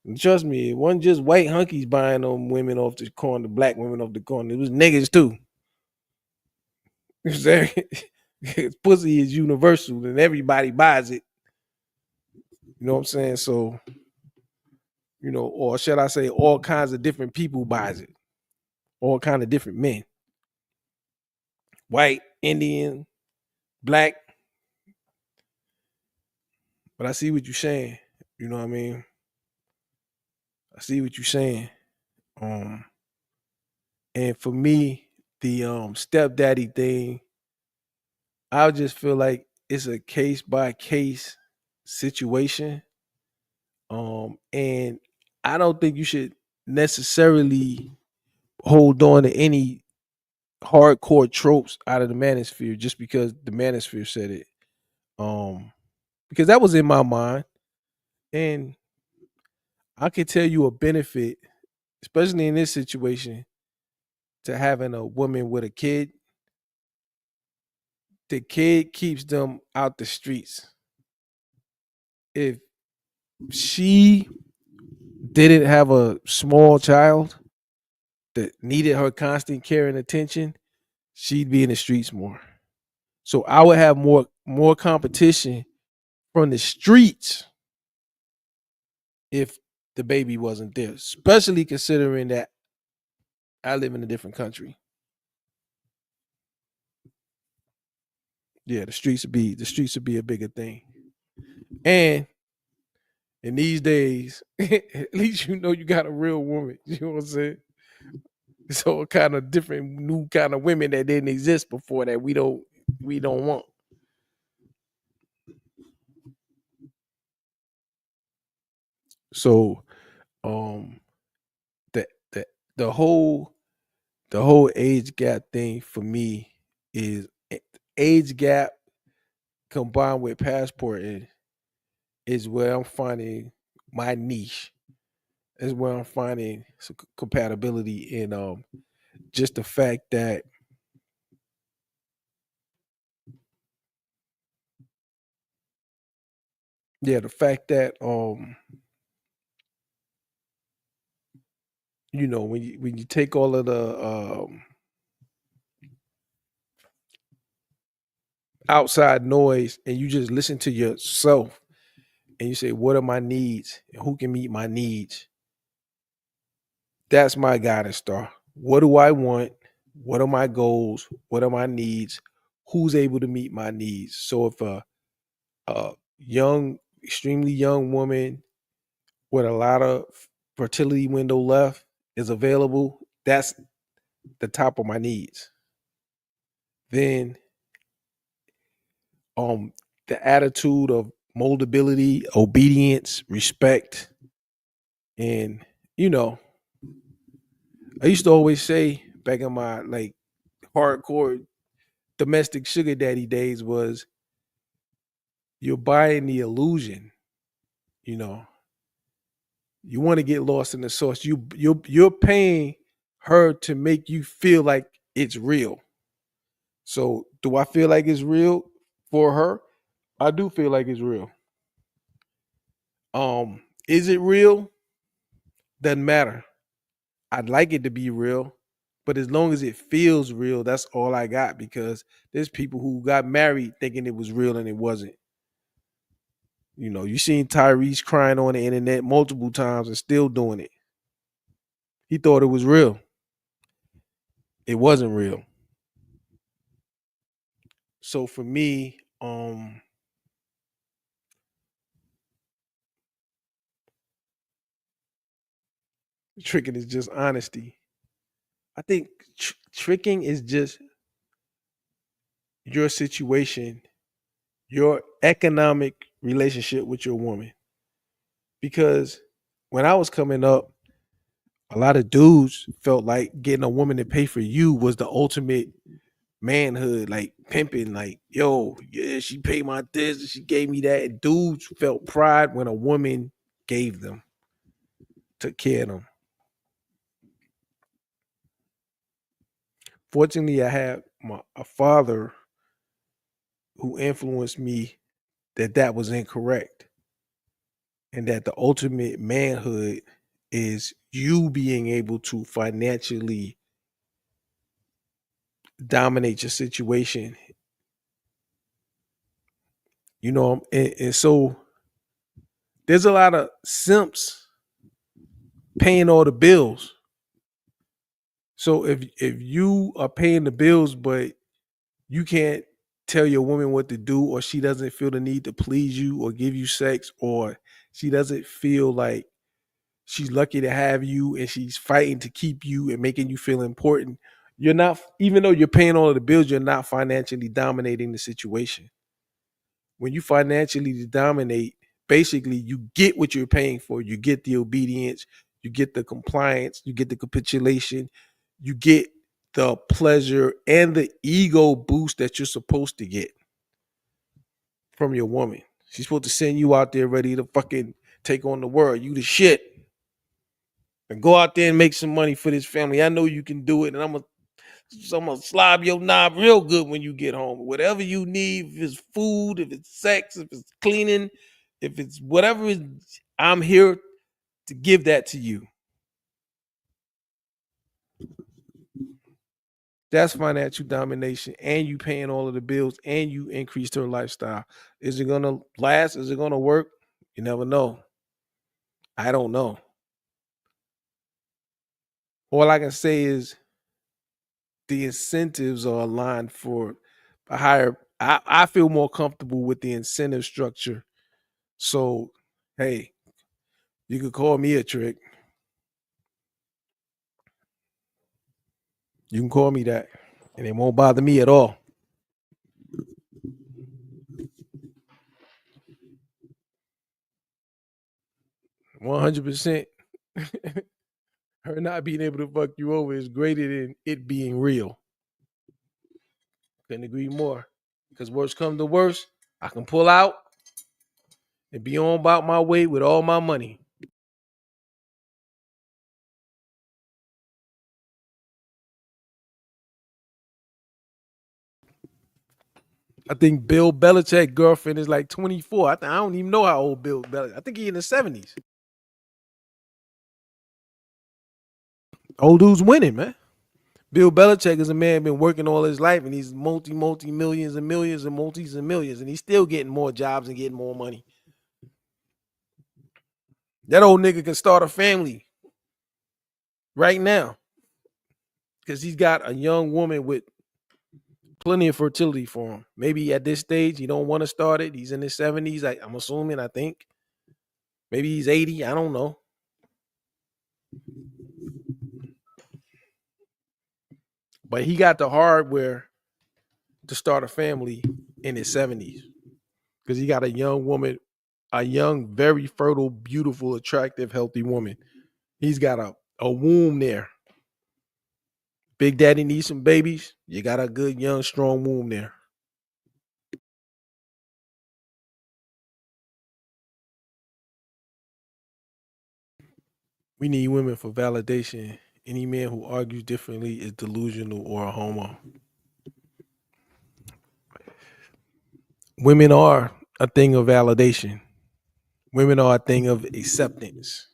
And trust me, it wasn't just white hunkies buying them women off the corner, black women off the corner. It was niggas too. You know what I'm saying? Pussy is universal and everybody buys it. You know what I'm saying? So, or should I say all kinds of different people buys it. All kind of different men. White, Indian, black. But I see what you're saying. You know what I mean? I see what you're saying. And for me, the stepdaddy thing, I just feel like it's a case by case situation. And I don't think you should necessarily hold on to any hardcore tropes out of the manosphere just because the manosphere said it. Because that was in my mind. And I can tell you a benefit, especially in this situation, to having a woman with a kid. The kid keeps them out the streets. If she didn't have a small child that needed her constant care and attention, she'd be in the streets more. So I would have more competition from the streets if the baby wasn't there, especially considering that I live in a different country. Yeah, the streets would be a bigger thing. And in these days, at least you got a real woman. You know what I'm saying? So kind of different new kind of women that didn't exist before that we don't want. So um the the the whole age gap thing for me is age gap combined with passporting is where I'm finding my niche. Is where I'm finding some compatibility in just the fact that the fact that when you take all of the outside noise and you just listen to yourself and you say, what are my needs and who can meet my needs? That's my guiding star. What do I want? What are my goals? What are my needs? Who's able to meet my needs? So if a young, extremely young woman with a lot of fertility window left is available, that's the top of my needs. Then the attitude of moldability, obedience, respect, and I used to always say back in my like hardcore domestic sugar daddy days was you're buying the illusion, you know. You want to get lost in the sauce. You're paying her to make you feel like it's real. So do I feel like it's real for her? I do feel like it's real. Is it real? Doesn't matter. I'd like it to be real, but as long as it feels real, that's all I got because there's people who got married thinking it was real and it wasn't. You seen Tyrese crying on the internet multiple times and still doing it. He thought it was real. It wasn't real. So for me, tricking is just honesty. I think tricking is just your situation, your economic relationship with your woman. Because when I was coming up, a lot of dudes felt like getting a woman to pay for you was the ultimate manhood, like pimping, like, yo, yeah, she paid my this, she gave me that. And dudes felt pride when a woman gave them, took care of them. Fortunately, I had a father who influenced me that was incorrect. And that the ultimate manhood is you being able to financially dominate your situation. And so there's a lot of simps paying all the bills. So if you are paying the bills, but you can't tell your woman what to do, or she doesn't feel the need to please you or give you sex, or she doesn't feel like she's lucky to have you and she's fighting to keep you and making you feel important, you're not, even though you're paying all of the bills, you're not financially dominating the situation. When you financially dominate, basically you get what you're paying for. You get the obedience, you get the compliance, you get the capitulation, you get the pleasure and the ego boost that you're supposed to get from your woman. She's supposed to send you out there ready to fucking take on the world. You the shit. And go out there and make some money for this family. I know you can do it, and I'm gonna slob your knob real good when you get home. Whatever you need, if it's food, if it's sex, if it's cleaning, if it's whatever it is, I'm here to give that to you. That's financial domination, and you paying all of the bills, and you increased her lifestyle. Is it gonna last? Is it gonna work? You never know. I don't know. All I can say is the incentives are aligned for a higher. I feel more comfortable with the incentive structure. So, hey, you could call me a trick. You can call me that, and it won't bother me at all. $100%. Her not being able to fuck you over is greater than it being real. Couldn't agree more. Because worst come to worst, I can pull out and be on about my way with all my money. I think Bill Belichick's girlfriend is like 24. I don't even know how old Bill Belichick. I think he's in his 70s. Old dude's winning, man. Bill Belichick is a man been working all his life, and he's multi millions and millions and multis and millions, and he's still getting more jobs and getting more money. That old nigga can start a family right now because he's got a young woman with plenty of fertility for him. Maybe at this stage he don't want to start it. He's in his 70s. I'm assuming. I think maybe he's 80. I don't know. But he got the hardware to start a family in his 70s because he got a young woman, a young, very fertile, beautiful, attractive, healthy woman. He's got a womb there. Big Daddy needs some babies. You got a good, young, strong womb there. We need women for validation. Any man who argues differently is delusional or a homo. Women are a thing of validation. Women are a thing of acceptance.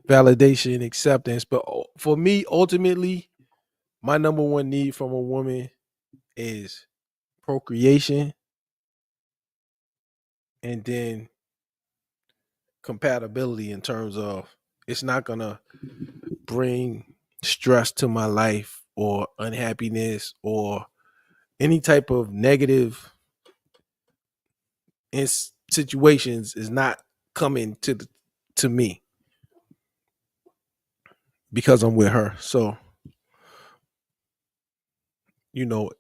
Validation, acceptance. But for me, ultimately, my number one need from a woman is procreation and then compatibility in terms of it's not going to bring stress to my life or unhappiness or any type of negative in situations is not coming to me because I'm with her. So, you know,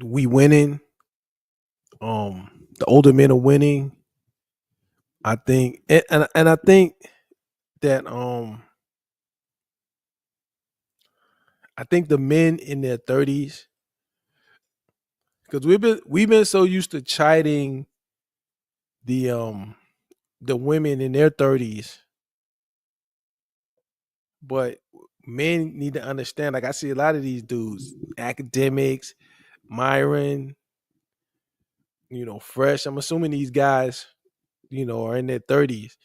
we winning. The older men are winning. I think, and I think that I think the men in their 30s, because we've been so used to chiding the women in their 30s, but men need to understand. Like I see a lot of these dudes, academics, Myron, Fresh. I'm assuming these guys, are in their 30s.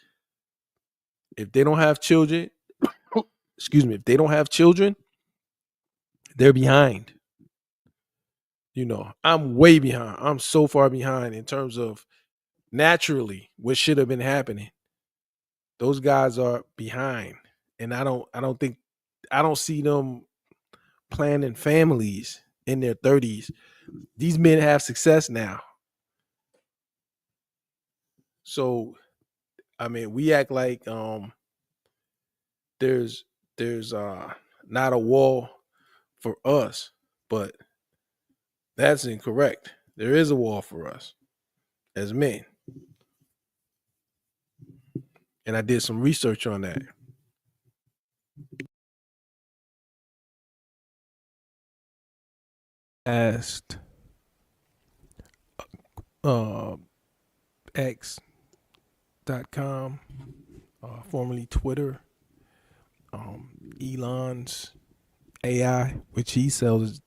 If they don't have children, excuse me, if they don't have children, they're behind. I'm way behind. I'm so far behind in terms of naturally what should have been happening. Those guys are behind. And I don't see them planning families in their 30s. These men have success now. So I mean, we act like there's not a wall for us, but that's incorrect. There is a wall for us as men. And I did some research on that. Asked X.com, formerly Twitter, Elon's AI, which he sells,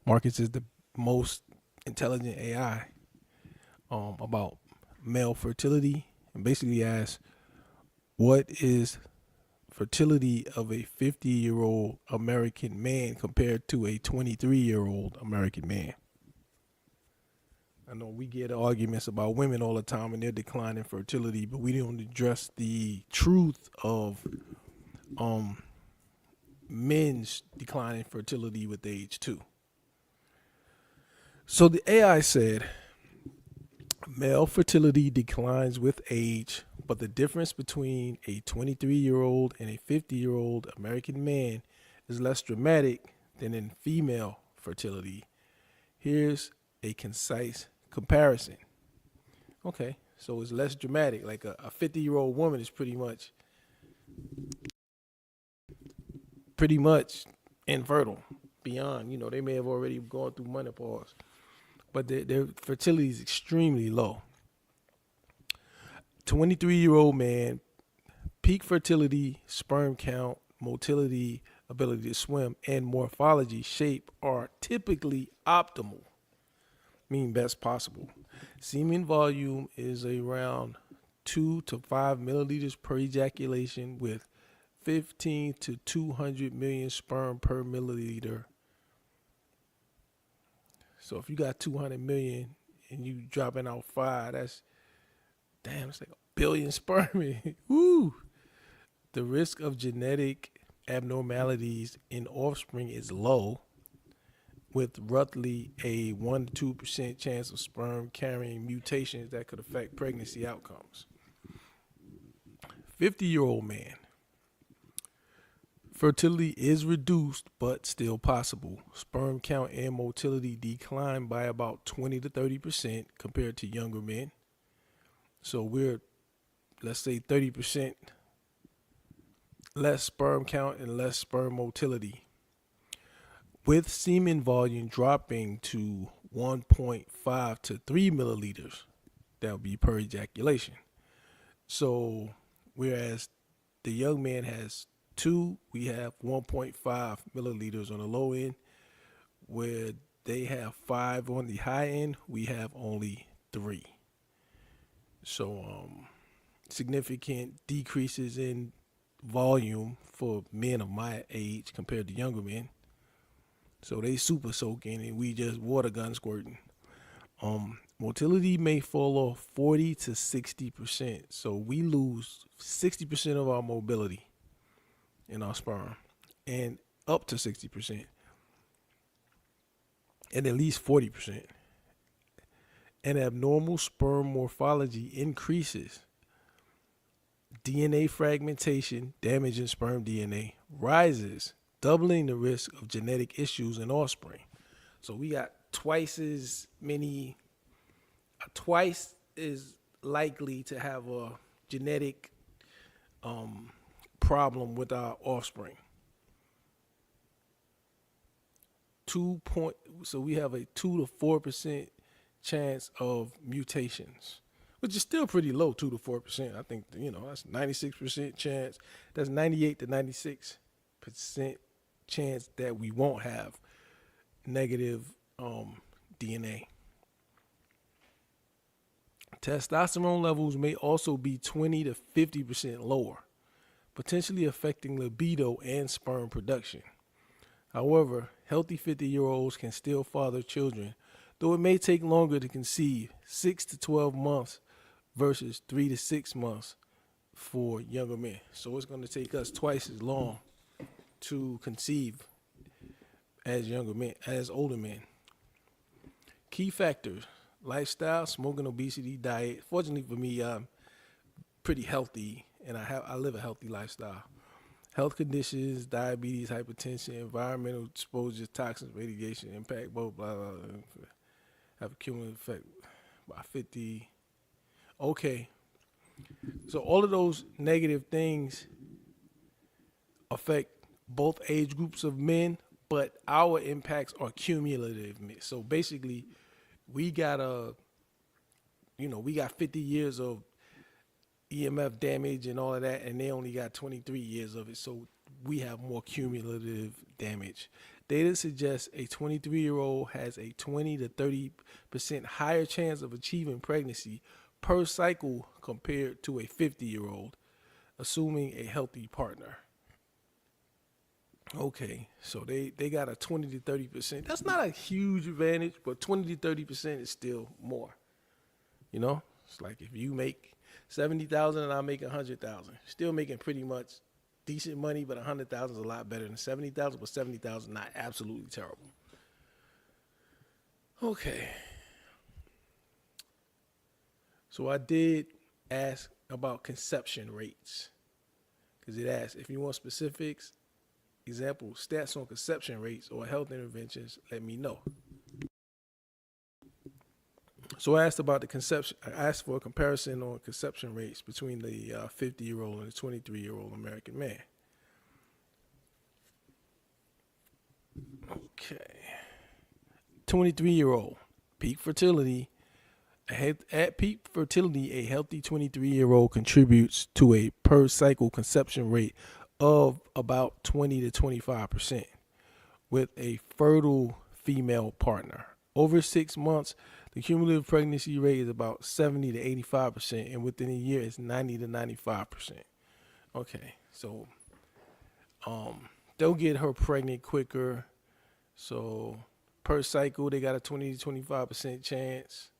markets as the most intelligent AI, about male fertility, and basically asked, what is fertility of a 50-year-old American man compared to a 23-year-old American man? I know we get arguments about women all the time and their decline in fertility, but we don't address the truth of men's decline in fertility with age too. So the AI said male fertility declines with age, but the difference between a 23-year-old and a 50-year-old American man is less dramatic than in female fertility. Here's a concise comparison. Okay, so it's less dramatic. Like a 50-year-old woman is pretty much infertile beyond, they may have already gone through menopause, but their fertility is extremely low. 23-year-old man, peak fertility, sperm count, motility, ability to swim, and morphology shape are typically optimal, meaning best possible. Semen volume is around 2 to 5 milliliters per ejaculation with 15 to 200 million sperm per milliliter. So if you got 200 million and you dropping out 5, it's like a billion sperm. Woo! The risk of genetic abnormalities in offspring is low, with roughly a 1 to 2% chance of sperm carrying mutations that could affect pregnancy outcomes. 50-year-old man. Fertility is reduced, but still possible. Sperm count and motility decline by about 20 to 30% compared to younger men. So we're, let's say, 30% less sperm count and less sperm motility, with semen volume dropping to 1.5 to 3 milliliters. That would be per ejaculation. So whereas the young man has 2, we have 1.5 milliliters on the low end. Where they have 5 on the high end, we have only 3. So significant decreases in volume for men of my age compared to younger men. So they super soaking and we just water gun squirting. Motility may fall off 40 to 60%. So we lose 60% of our mobility in our sperm, and up to 60%, and at least 40%. And abnormal sperm morphology increases. DNA fragmentation, damaging sperm DNA, rises, doubling the risk of genetic issues in offspring. So we got twice as likely to have a genetic problem with our offspring. So we have a 2 to 4% chance of mutations, which is still pretty low, 2 to 4%. I think, that's 96% chance. That's 98 to 96% chance that we won't have negative DNA. Testosterone levels may also be 20 to 50% lower, potentially affecting libido and sperm production. However, healthy 50-year-olds can still father children, though it may take longer to conceive, 6 to 12 months versus 3 to 6 months for younger men. So it's going to take us twice as long to conceive as older men. Key factors: lifestyle, smoking, obesity, diet. Fortunately for me, I'm pretty healthy and I live a healthy lifestyle. Health conditions, diabetes, hypertension, environmental exposure, toxins, radiation, impact, blah, blah, blah, have a cumulative effect by 50. Okay. So all of those negative things affect both age groups of men, but our impacts are cumulative. So basically, we got 50 years of EMF damage and all of that, and they only got 23 years of it. So we have more cumulative damage. Data suggests a 23-year-old has a 20 to 30% higher chance of achieving pregnancy per cycle compared to a 50-year-old, assuming a healthy partner. Okay, so they got a 20 to 30%. That's not a huge advantage, but 20 to 30% is still more. It's like if you make 70,000 and I make 100,000, still making pretty much decent money, but 100,000 is a lot better than 70,000, but 70,000 not absolutely terrible. Okay. So I did ask about conception rates, because it asked if you want specifics, example, stats on conception rates or health interventions, let me know. So I asked about I asked for a comparison on conception rates between the 50-year-old and the 23-year-old American man. Okay. 23-year-old, peak fertility. At peak fertility, a healthy 23-year-old contributes to a per cycle conception rate of about 20 to 25% with a fertile female partner. Over 6 months, The cumulative pregnancy rate is about 70 to 85%, and within a year, it's 90 to 95%. Okay, so they'll get her pregnant quicker. So per cycle, they got a 20 to 25% chance.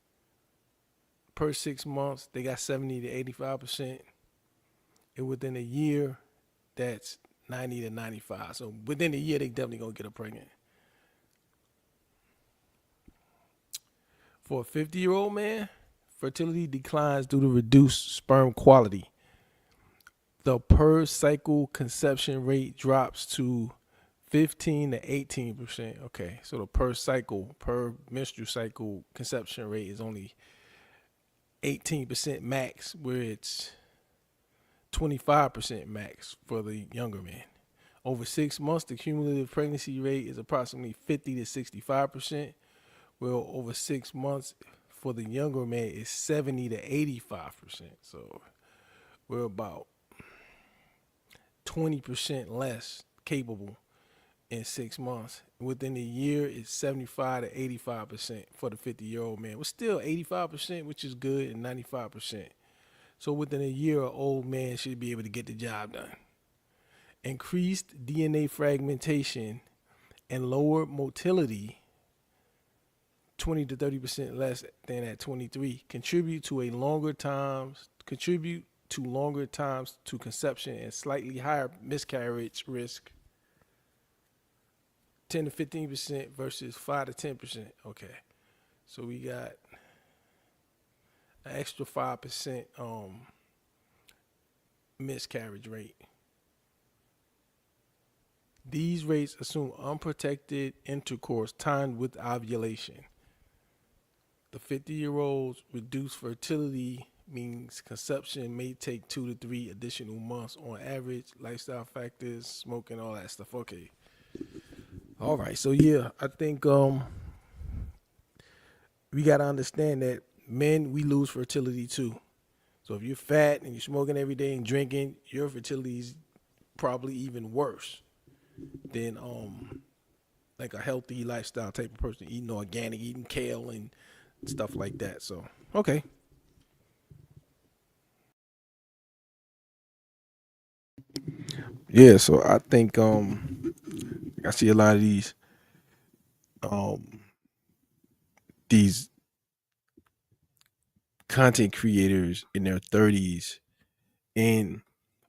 Per 6 months, they got 70 to 85%. And within a year, that's 90 to 95. So within a year, they definitely gonna get her pregnant. For a 50-year-old man, fertility declines due to reduced sperm quality. The per cycle conception rate drops to 15 to 18%. Okay, so the per menstrual cycle conception rate is only 18% max, where it's 25% max for the younger man. Over 6 months, the cumulative pregnancy rate is approximately 50 to 65%, well, over 6 months for the younger man is 70 to 85%. So we're about 20% less capable in 6 months. Within a year, it's 75 to 85% for the 50-year-old man. We're still 85%, which is good, and 95%. So within a year, an old man should be able to get the job done. Increased DNA fragmentation and lower motility, 20 to 30% less than at 23, contribute to longer times to conception and slightly higher miscarriage risk, 10 to 15% versus 5 to 10%. Okay, so we got an extra 5% miscarriage rate. These rates assume unprotected intercourse timed with ovulation. The 50-year-olds reduced fertility means conception may take 2 to 3 additional months on average, lifestyle factors, smoking, all that stuff. Okay. All right. So yeah, I think we got to understand that men, we lose fertility too. So if you're fat and you're smoking every day and drinking, your fertility is probably even worse than like a healthy lifestyle type of person, eating organic, eating kale and stuff like that. So, okay. Yeah, so I think I see a lot of these content creators in their 30s, and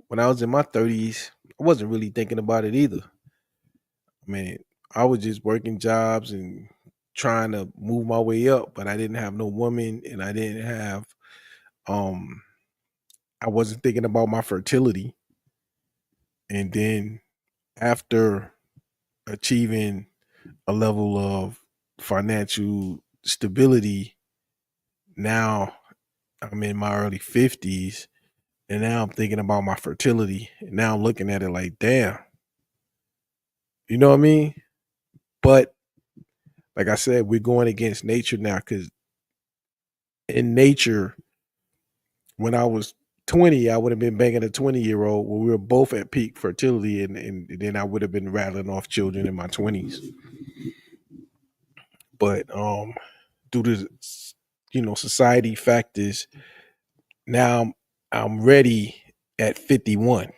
when I was in my 30s, I wasn't really thinking about it either. I mean, I was just working jobs and trying to move my way up, but I didn't have no woman, and I didn't have I wasn't thinking about my fertility. And then after achieving a level of financial stability, now I'm in my early 50s, and now I'm thinking about my fertility, and now I'm looking at it like, damn, you know what I mean? But like I said, we're going against nature now, because in nature, when I was 20, I would have been banging a 20-year-old when we were both at peak fertility, and then I would have been rattling off children in my 20s. But due to society factors, now I'm ready at 51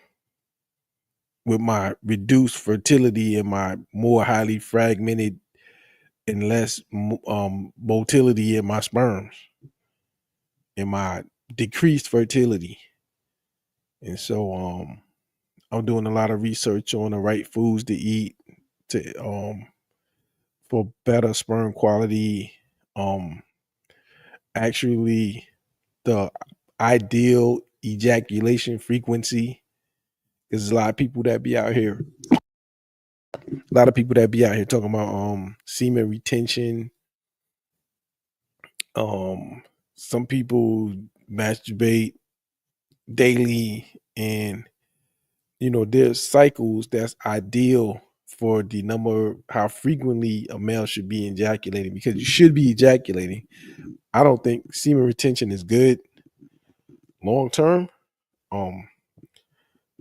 with my reduced fertility and my more highly fragmented and less motility in my sperms and my decreased fertility. And so I'm doing a lot of research on the right foods to eat to for better sperm quality. Actually, the ideal ejaculation frequency, is a lot of people that be out here. A lot of people that be out here talking about semen retention. Some people masturbate daily, and there's cycles that's ideal for the number, how frequently a male should be ejaculating, because you should be ejaculating. I don't think semen retention is good long term.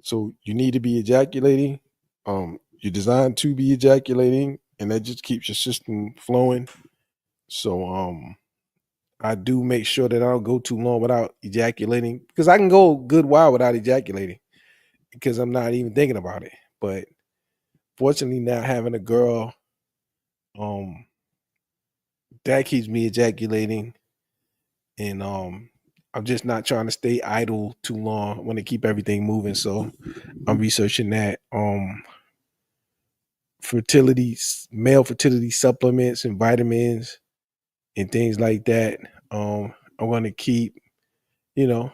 So you need to be ejaculating. You're designed to be ejaculating, and that just keeps your system flowing. So I do make sure that I don't go too long without ejaculating, because I can go a good while without ejaculating because I'm not even thinking about it. But fortunately, now having a girl, that keeps me ejaculating, and I'm just not trying to stay idle too long. I want to keep everything moving, so I'm researching that. Male fertility supplements and vitamins and things like that. I want to keep, you know,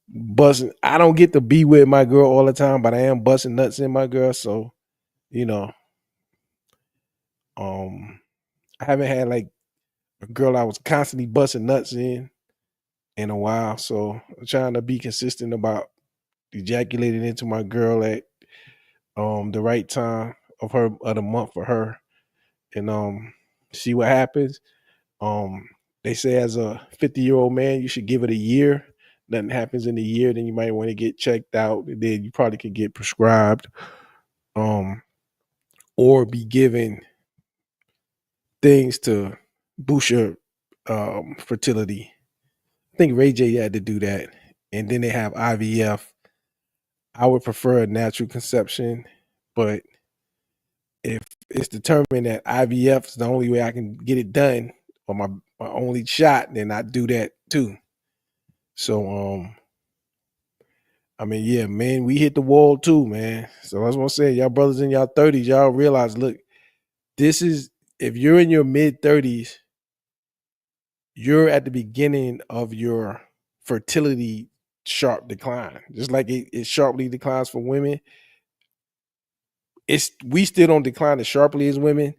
busting. I don't get to be with my girl all the time, but I am busting nuts in my girl. So, you know, I haven't had like a girl I was constantly busting nuts in a while. So I'm trying to be consistent about ejaculating into my girl at the right time of the month for her, and see what happens. They say as a 50-year-old man, you should give it a year. Nothing happens in a year, then you might want to get checked out. And then you probably could get prescribed, or be given things to boost your fertility. I think Ray J had to do that. And then they have IVF. I would prefer a natural conception, but if it's determined that IVF is the only way I can get it done, or my only shot, then I do that too. So I mean, yeah, man, we hit the wall too, man. So that's what I'm saying. Y'all brothers in y'all 30s, y'all realize, look, this is, if you're in your mid 30s, you're at the beginning of your fertility sharp decline. Just like it sharply declines for women. We still don't decline as sharply as women,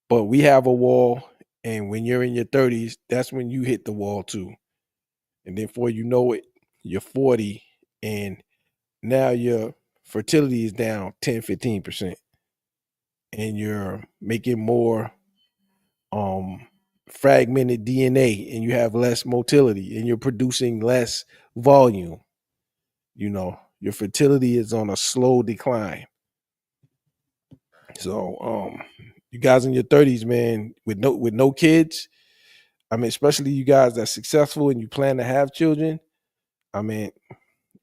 but we have a wall. And when you're in your 30s, that's when you hit the wall too. And then before you know it, you're 40, and now your fertility is down 10-15%, and you're making more fragmented DNA, and you have less motility, and you're producing less volume. Your fertility is on a slow decline. So you guys in your 30s, man, with no kids, I mean, especially you guys that's successful and you plan to have children, I mean,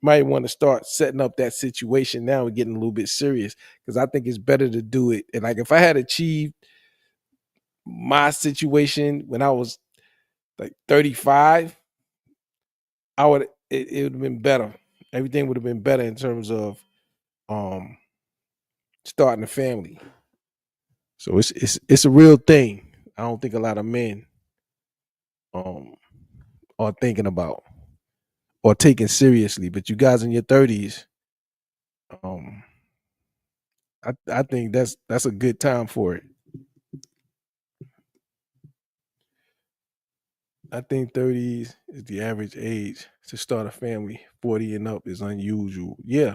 might want to start setting up that situation now and getting a little bit serious, because I think it's better to do it. And like, if I had achieved my situation when I was like 35, it would have been better. Everything would have been better in terms of starting a family. So it's a real thing. I don't think a lot of men are thinking about or taking seriously. But you guys in your 30s, I think that's a good time for it. I think 30s is the average age to start a family. 40 and up is unusual. Yeah.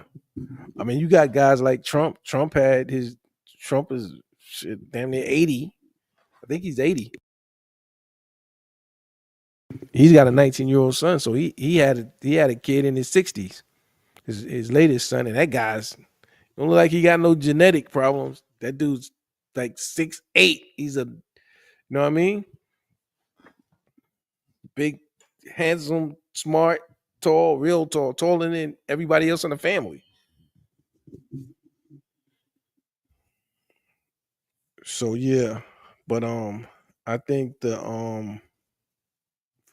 I mean, you got guys like Trump. Trump is damn near 80. I think he's 80. He's got a 19-year-old son, so he had a kid in his 60s. His latest son, and that guy's don't look like he got no genetic problems. That dude's like 6'8". He's you know what I mean? Big, handsome, smart, tall, real tall, taller than everybody else in the family. So yeah, but I think for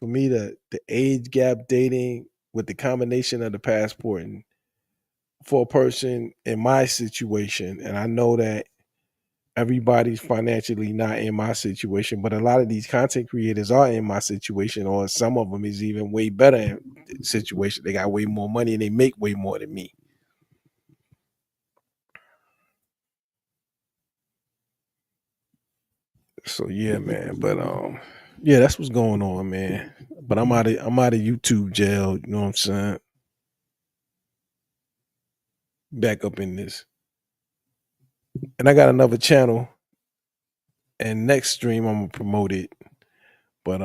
me, the age gap dating with the combination of the passport, and for a person in my situation, and I know that everybody's financially not in my situation, but a lot of these content creators are in my situation, or some of them is even way better in situation. They got way more money and they make way more than me. So yeah, man. But yeah, that's what's going on, man. But I'm out of YouTube jail, you know what I'm saying? Back up in this. And I got another channel, and next stream I'm gonna promote it. But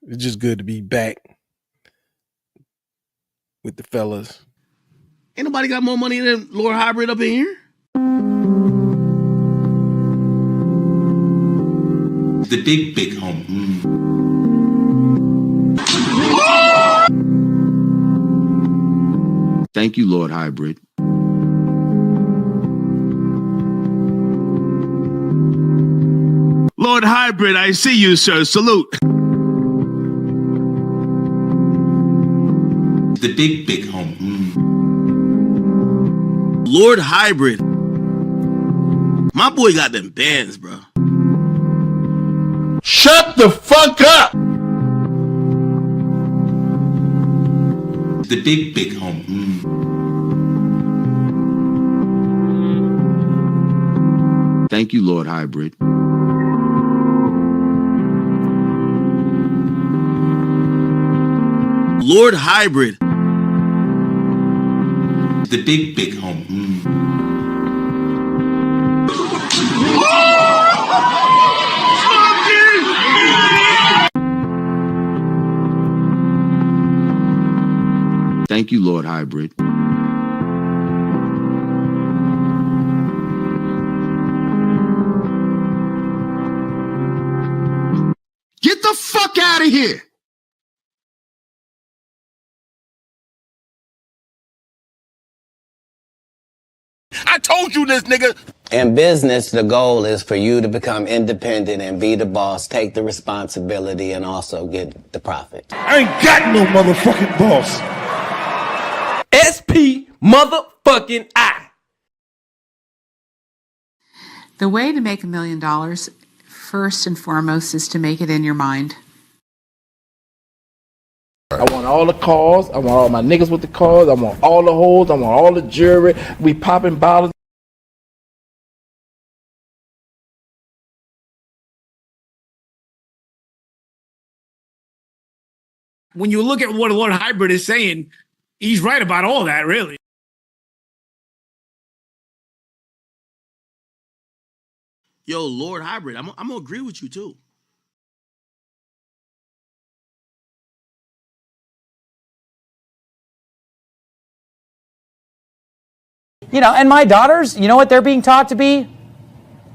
it's just good to be back with the fellas. Ain't nobody got more money than Lord Hybrid up in here. The big, big home. Thank you, Lord Hybrid. Lord Hybrid, I see you, sir. Salute. The big, big home. Lord Hybrid. My boy got them bands, bro. Shut the fuck up! The big, big home. Thank you, Lord Hybrid. Lord Hybrid. The big, big home. Thank you, Lord Hybrid. Get the fuck out of here. I told you this, nigga. In business, the goal is for you to become independent and be the boss, take the responsibility, and also get the profit. I ain't got no motherfucking boss. SP motherfucking I. The way to make $1 million, first and foremost, is to make it in your mind. I want all the cars. I want all my niggas with the cars. I want all the hoes. I want all the jewelry. We popping bottles. When you look at what Lord Hybrid is saying, he's right about all that, really. Yo, Lord Hybrid, I'm gonna agree with you too. You know, and my daughters, you know what they're being taught to be?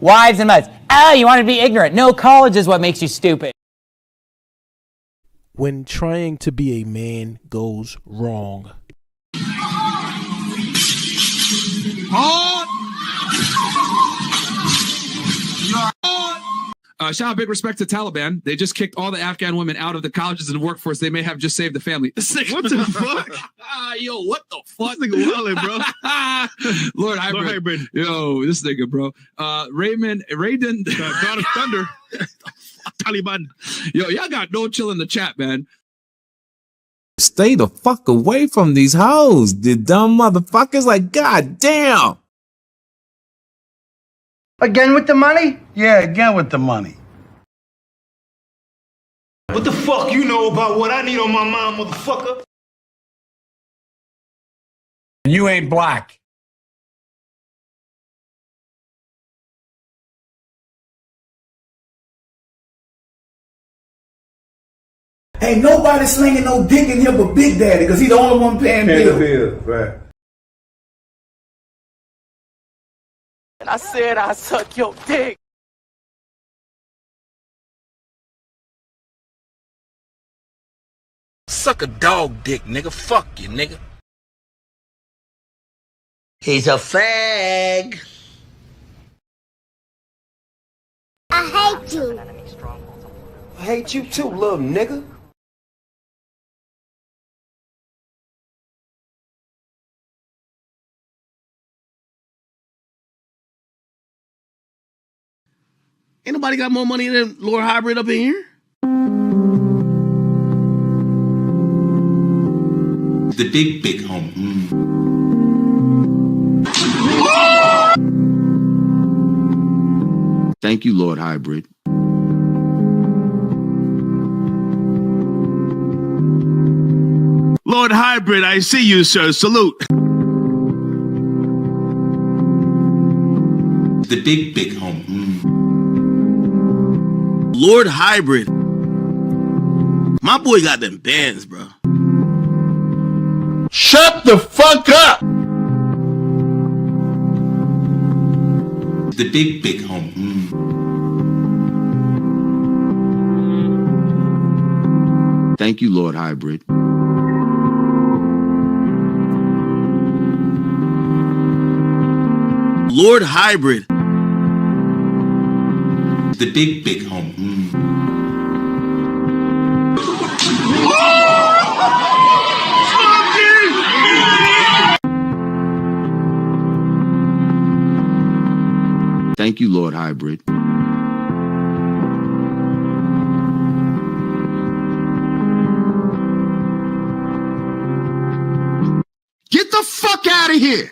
Wives and mothers. Oh, you want to be ignorant. No, college is what makes you stupid. When trying to be a man goes wrong. Shout out big respect to Taliban. They just kicked all the Afghan women out of the colleges and workforce. They may have just saved the family. What the fuck? Yo, what the fuck? This nigga wildin', bro. Lord Hybrid. Yo, this nigga, bro. Raiden. God of Thunder. Taliban. Yo, y'all got no chill in the chat, man. Stay the fuck away from these hoes. The dumb motherfuckers, like, god damn. Again with the money? Yeah, again with the money. What the fuck you know about what I need on my mind, motherfucker? You ain't black. Ain't nobody slinging no dick in here but Big Daddy, because he's the only one paying bills. Right. And I said I suck your dick. Suck a dog dick, nigga. Fuck you, nigga. He's a fag. I hate you. I hate you too, little nigga. Ain't nobody got more money than Lord Hybrid up in here? The big, big home. Thank you, Lord Hybrid. Lord Hybrid, I see you, sir. Salute. The big, big home. Lord Hybrid. My boy got them bands, bro. Shut the fuck up! The big, big home. Thank you, Lord Hybrid. Lord Hybrid. The big homie. Thank you, Lord Hybrid. Get the fuck out of here.